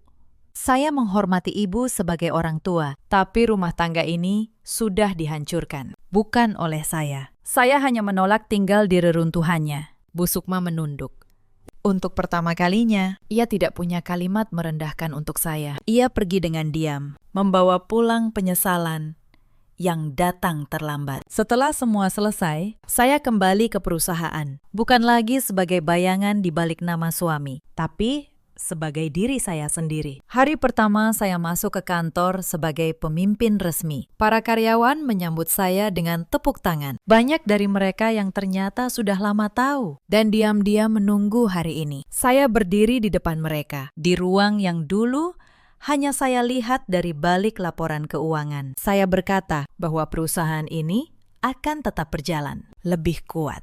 saya menghormati ibu sebagai orang tua, tapi rumah tangga ini sudah dihancurkan. Bukan oleh saya. Saya hanya menolak tinggal di reruntuhannya." Bu Sukma menunduk. Untuk pertama kalinya, ia tidak punya kalimat merendahkan untuk saya. Ia pergi dengan diam, membawa pulang penyesalan yang datang terlambat. Setelah semua selesai, saya kembali ke perusahaan. Bukan lagi sebagai bayangan di balik nama suami, tapi sebagai diri saya sendiri. Hari pertama saya masuk ke kantor sebagai pemimpin resmi. Para karyawan menyambut saya dengan tepuk tangan. Banyak dari mereka yang ternyata sudah lama tahu dan diam-diam menunggu hari ini. Saya berdiri di depan mereka, di ruang yang dulu hanya saya lihat dari balik laporan keuangan. Saya berkata bahwa perusahaan ini akan tetap berjalan, lebih kuat,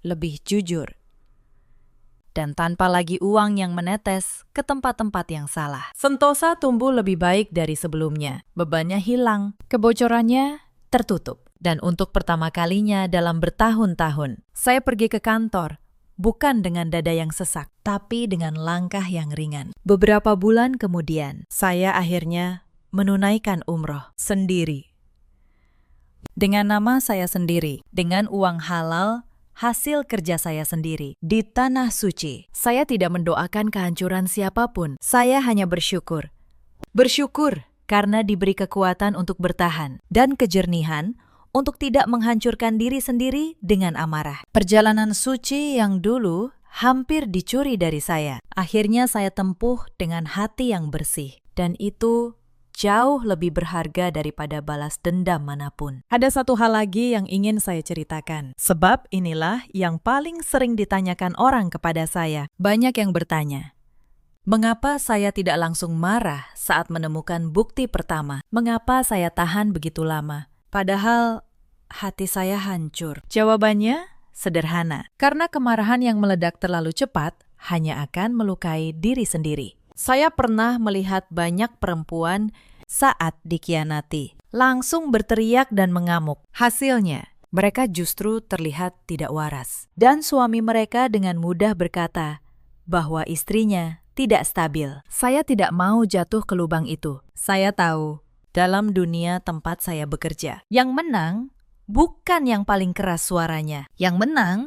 lebih jujur, dan tanpa lagi uang yang menetes ke tempat-tempat yang salah. Sentosa tumbuh lebih baik dari sebelumnya. Bebannya hilang, kebocorannya tertutup. Dan untuk pertama kalinya dalam bertahun-tahun, saya pergi ke kantor, bukan dengan dada yang sesak, tapi dengan langkah yang ringan. Beberapa bulan kemudian, saya akhirnya menunaikan umroh sendiri. Dengan nama saya sendiri, dengan uang halal, hasil kerja saya sendiri, di Tanah Suci. Saya tidak mendoakan kehancuran siapapun. Saya hanya bersyukur. Bersyukur karena diberi kekuatan untuk bertahan dan kejernihan untuk tidak menghancurkan diri sendiri dengan amarah. Perjalanan suci yang dulu hampir dicuri dari saya, akhirnya saya tempuh dengan hati yang bersih. Dan itu jauh lebih berharga daripada balas dendam manapun. Ada satu hal lagi yang ingin saya ceritakan. Sebab inilah yang paling sering ditanyakan orang kepada saya. Banyak yang bertanya, mengapa saya tidak langsung marah saat menemukan bukti pertama? Mengapa saya tahan begitu lama? Padahal hati saya hancur. Jawabannya sederhana. Karena kemarahan yang meledak terlalu cepat hanya akan melukai diri sendiri. Saya pernah melihat banyak perempuan saat dikhianati, langsung berteriak dan mengamuk. Hasilnya, mereka justru terlihat tidak waras. Dan suami mereka dengan mudah berkata bahwa istrinya tidak stabil. Saya tidak mau jatuh ke lubang itu. Saya tahu, dalam dunia tempat saya bekerja, yang menang bukan yang paling keras suaranya. Yang menang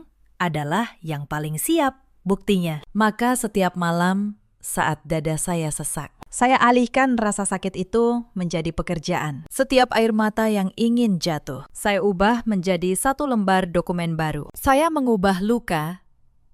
adalah yang paling siap buktinya. Maka setiap malam saat dada saya sesak, saya alihkan rasa sakit itu menjadi pekerjaan. Setiap air mata yang ingin jatuh, saya ubah menjadi satu lembar dokumen baru. Saya mengubah luka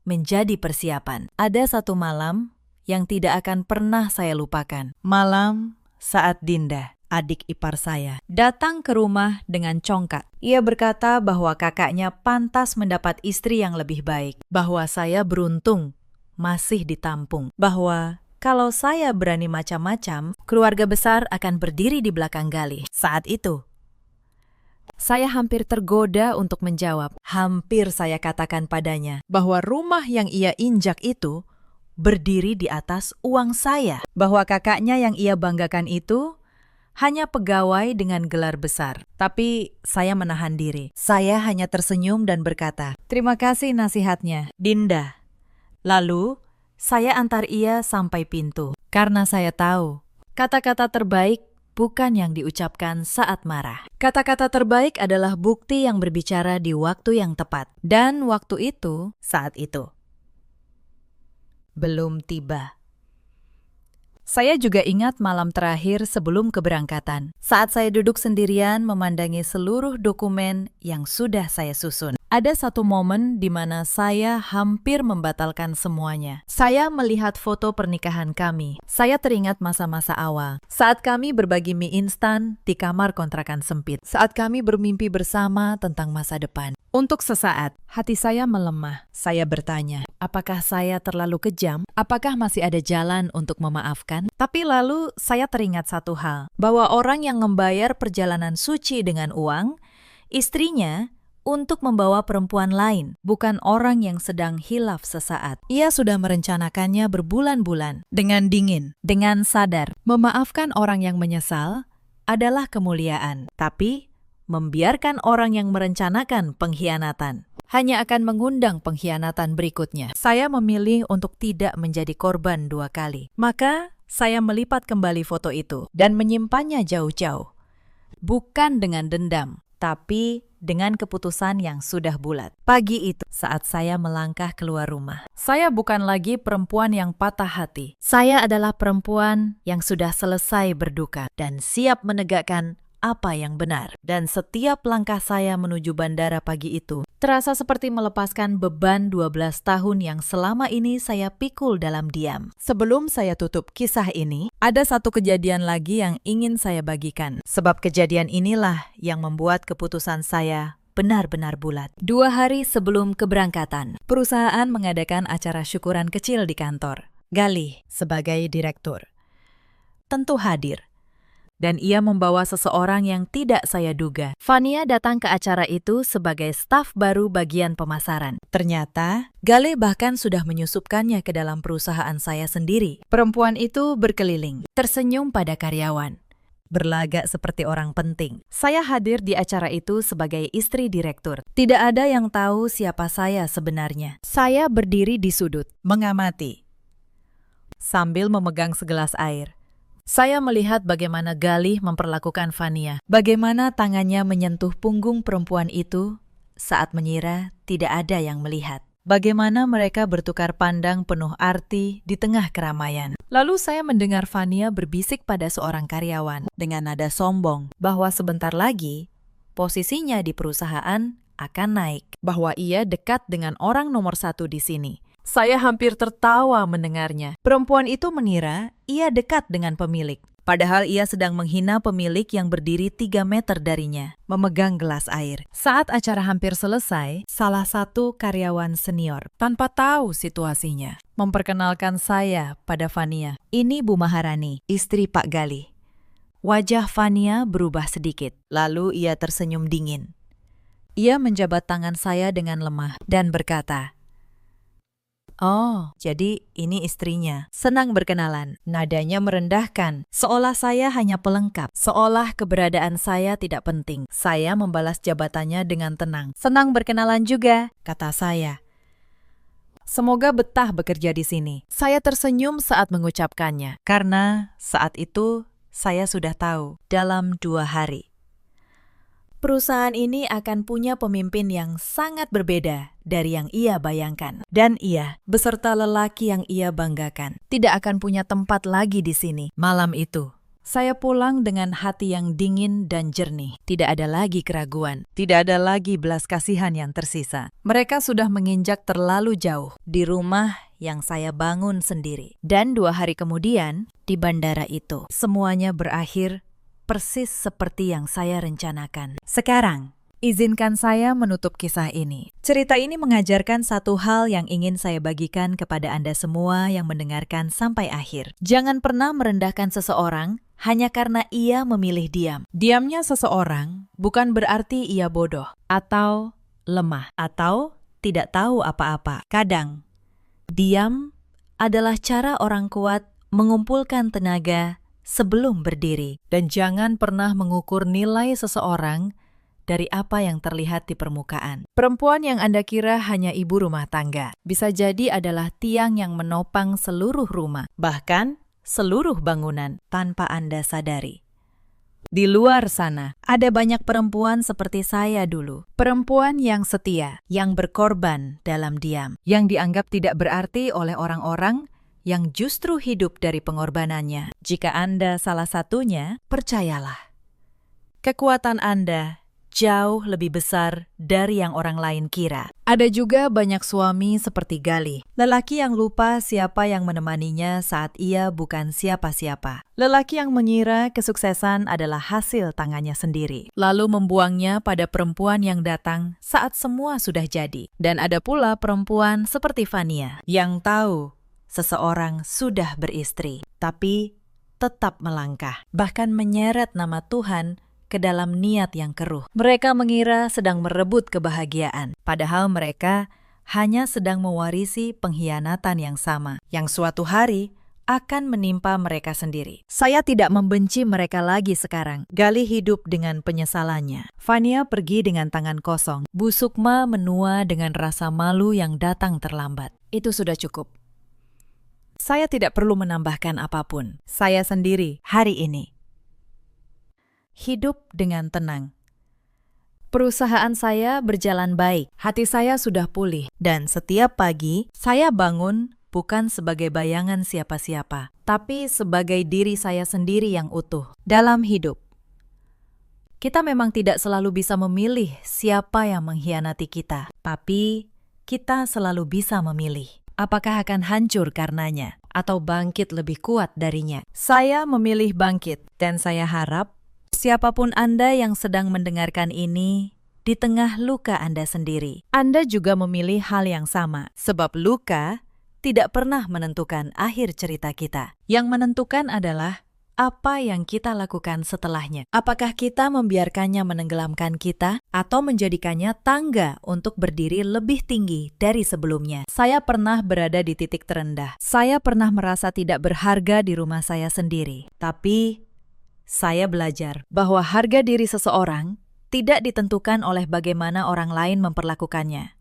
menjadi persiapan. Ada satu malam yang tidak akan pernah saya lupakan. Malam saat Dinda, adik ipar saya, datang ke rumah dengan congkak. Ia berkata bahwa kakaknya pantas mendapat istri yang lebih baik, bahwa saya beruntung masih ditampung, bahwa kalau saya berani macam-macam, keluarga besar akan berdiri di belakang Galih. Saat itu, saya hampir tergoda untuk menjawab. Hampir saya katakan padanya bahwa rumah yang ia injak itu berdiri di atas uang saya, bahwa kakaknya yang ia banggakan itu hanya pegawai dengan gelar besar. Tapi saya menahan diri. Saya hanya tersenyum dan berkata, "Terima kasih nasihatnya, Dinda." Lalu, saya antar ia sampai pintu. Karena saya tahu, kata-kata terbaik bukan yang diucapkan saat marah. Kata-kata terbaik adalah bukti yang berbicara di waktu yang tepat. Dan waktu itu, saat itu, belum tiba. Saya juga ingat malam terakhir sebelum keberangkatan, saat saya duduk sendirian memandangi seluruh dokumen yang sudah saya susun. Ada satu momen di mana saya hampir membatalkan semuanya. Saya melihat foto pernikahan kami. Saya teringat masa-masa awal, saat kami berbagi mie instan di kamar kontrakan sempit, saat kami bermimpi bersama tentang masa depan. Untuk sesaat, hati saya melemah. Saya bertanya, apakah saya terlalu kejam? Apakah masih ada jalan untuk memaafkan? Tapi lalu saya teringat satu hal, bahwa orang yang membayar perjalanan suci dengan uang, istrinya untuk membawa perempuan lain, bukan orang yang sedang hilaf sesaat. Ia sudah merencanakannya berbulan-bulan, dengan dingin, dengan sadar. Memaafkan orang yang menyesal adalah kemuliaan, tapi membiarkan orang yang merencanakan pengkhianatan hanya akan mengundang pengkhianatan berikutnya. Saya memilih untuk tidak menjadi korban dua kali. Maka, saya melipat kembali foto itu dan menyimpannya jauh-jauh. Bukan dengan dendam, tapi dengan keputusan yang sudah bulat. Pagi itu, saat saya melangkah keluar rumah, saya bukan lagi perempuan yang patah hati. Saya adalah perempuan yang sudah selesai berduka dan siap menegakkan apa yang benar. Dan setiap langkah saya menuju bandara pagi itu terasa seperti melepaskan beban 12 tahun yang selama ini saya pikul dalam diam. Sebelum saya tutup kisah ini, ada satu kejadian lagi yang ingin saya bagikan. Sebab kejadian inilah yang membuat keputusan saya benar-benar bulat. 2 hari sebelum keberangkatan, perusahaan mengadakan acara syukuran kecil di kantor. Galih sebagai direktur tentu hadir. Dan ia membawa seseorang yang tidak saya duga. Fania datang ke acara itu sebagai staf baru bagian pemasaran. Ternyata, Galih bahkan sudah menyusupkannya ke dalam perusahaan saya sendiri. Perempuan itu berkeliling, tersenyum pada karyawan, berlagak seperti orang penting. Saya hadir di acara itu sebagai istri direktur. Tidak ada yang tahu siapa saya sebenarnya. Saya berdiri di sudut, mengamati, sambil memegang segelas air. Saya melihat bagaimana Galih memperlakukan Fania, bagaimana tangannya menyentuh punggung perempuan itu saat mengira tidak ada yang melihat, bagaimana mereka bertukar pandang penuh arti di tengah keramaian. Lalu saya mendengar Fania berbisik pada seorang karyawan dengan nada sombong bahwa sebentar lagi posisinya di perusahaan akan naik, bahwa ia dekat dengan orang nomor 1 di sini. Saya hampir tertawa mendengarnya. Perempuan itu mengira ia dekat dengan pemilik. Padahal ia sedang menghina pemilik yang berdiri 3 meter darinya, memegang gelas air. Saat acara hampir selesai, salah satu karyawan senior, tanpa tahu situasinya, memperkenalkan saya pada Fania. Ini Bu Maharani, istri Pak Gali. Wajah Fania berubah sedikit, lalu ia tersenyum dingin. Ia menjabat tangan saya dengan lemah dan berkata, "Oh, jadi ini istrinya." Senang berkenalan. Nadanya merendahkan, seolah saya hanya pelengkap, seolah keberadaan saya tidak penting. Saya membalas jabatannya dengan tenang. "Senang berkenalan juga," kata saya. "Semoga betah bekerja di sini." Saya tersenyum saat mengucapkannya, karena saat itu saya sudah tahu dalam 2 hari. Perusahaan ini akan punya pemimpin yang sangat berbeda dari yang ia bayangkan. Dan ia, beserta lelaki yang ia banggakan, tidak akan punya tempat lagi di sini. Malam itu, saya pulang dengan hati yang dingin dan jernih. Tidak ada lagi keraguan, tidak ada lagi belas kasihan yang tersisa. Mereka sudah menginjak terlalu jauh di rumah yang saya bangun sendiri. Dan 2 hari kemudian, di bandara itu, semuanya berakhir persis seperti yang saya rencanakan. Sekarang, izinkan saya menutup kisah ini. Cerita ini mengajarkan satu hal yang ingin saya bagikan kepada Anda semua yang mendengarkan sampai akhir. Jangan pernah merendahkan seseorang hanya karena ia memilih diam. Diamnya seseorang bukan berarti ia bodoh, atau lemah, atau tidak tahu apa-apa. Kadang, diam adalah cara orang kuat mengumpulkan tenaga sebelum berdiri. Dan jangan pernah mengukur nilai seseorang dari apa yang terlihat di permukaan. Perempuan yang Anda kira hanya ibu rumah tangga, bisa jadi adalah tiang yang menopang seluruh rumah, bahkan seluruh bangunan tanpa Anda sadari. Di luar sana, ada banyak perempuan seperti saya dulu. Perempuan yang setia, yang berkorban dalam diam, yang dianggap tidak berarti oleh orang-orang yang justru hidup dari pengorbanannya. Jika Anda salah satunya, percayalah, kekuatan Anda jauh lebih besar dari yang orang lain kira. Ada juga banyak suami seperti Gali, lelaki yang lupa siapa yang menemaninya saat ia bukan siapa-siapa. Lelaki yang mengira kesuksesan adalah hasil tangannya sendiri, lalu membuangnya pada perempuan yang datang saat semua sudah jadi. Dan ada pula perempuan seperti Fania, yang tahu seseorang sudah beristri, tapi tetap melangkah, bahkan menyeret nama Tuhan ke dalam niat yang keruh. Mereka mengira sedang merebut kebahagiaan, padahal mereka hanya sedang mewarisi pengkhianatan yang sama, yang suatu hari akan menimpa mereka sendiri. Saya tidak membenci mereka lagi sekarang. Gali hidup dengan penyesalannya. Fania pergi dengan tangan kosong. Bu Sukma menua dengan rasa malu yang datang terlambat. Itu sudah cukup. Saya tidak perlu menambahkan apapun. Saya sendiri hari ini hidup dengan tenang. Perusahaan saya berjalan baik, hati saya sudah pulih, dan setiap pagi saya bangun bukan sebagai bayangan siapa-siapa, tapi sebagai diri saya sendiri yang utuh dalam hidup. Kita memang tidak selalu bisa memilih siapa yang mengkhianati kita, tapi kita selalu bisa memilih apakah akan hancur karenanya atau bangkit lebih kuat darinya. Saya memilih bangkit, dan saya harap siapapun Anda yang sedang mendengarkan ini, di tengah luka Anda sendiri, Anda juga memilih hal yang sama. Sebab luka tidak pernah menentukan akhir cerita kita. Yang menentukan adalah apa yang kita lakukan setelahnya. Apakah kita membiarkannya menenggelamkan kita atau menjadikannya tangga untuk berdiri lebih tinggi dari sebelumnya? Saya pernah berada di titik terendah. Saya pernah merasa tidak berharga di rumah saya sendiri. Tapi saya belajar bahwa harga diri seseorang tidak ditentukan oleh bagaimana orang lain memperlakukannya,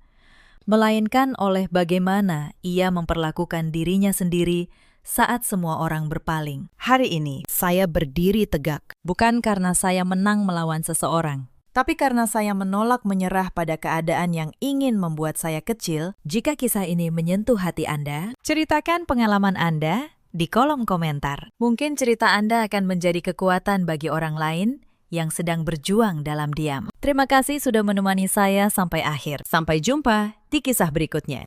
melainkan oleh bagaimana ia memperlakukan dirinya sendiri saat semua orang berpaling. Hari ini, saya berdiri tegak, bukan karena saya menang melawan seseorang, tapi karena saya menolak menyerah pada keadaan yang ingin membuat saya kecil. Jika kisah ini menyentuh hati Anda, ceritakan pengalaman Anda di kolom komentar. Mungkin cerita Anda akan menjadi kekuatan bagi orang lain yang sedang berjuang dalam diam. Terima kasih sudah menemani saya sampai akhir. Sampai jumpa di kisah berikutnya.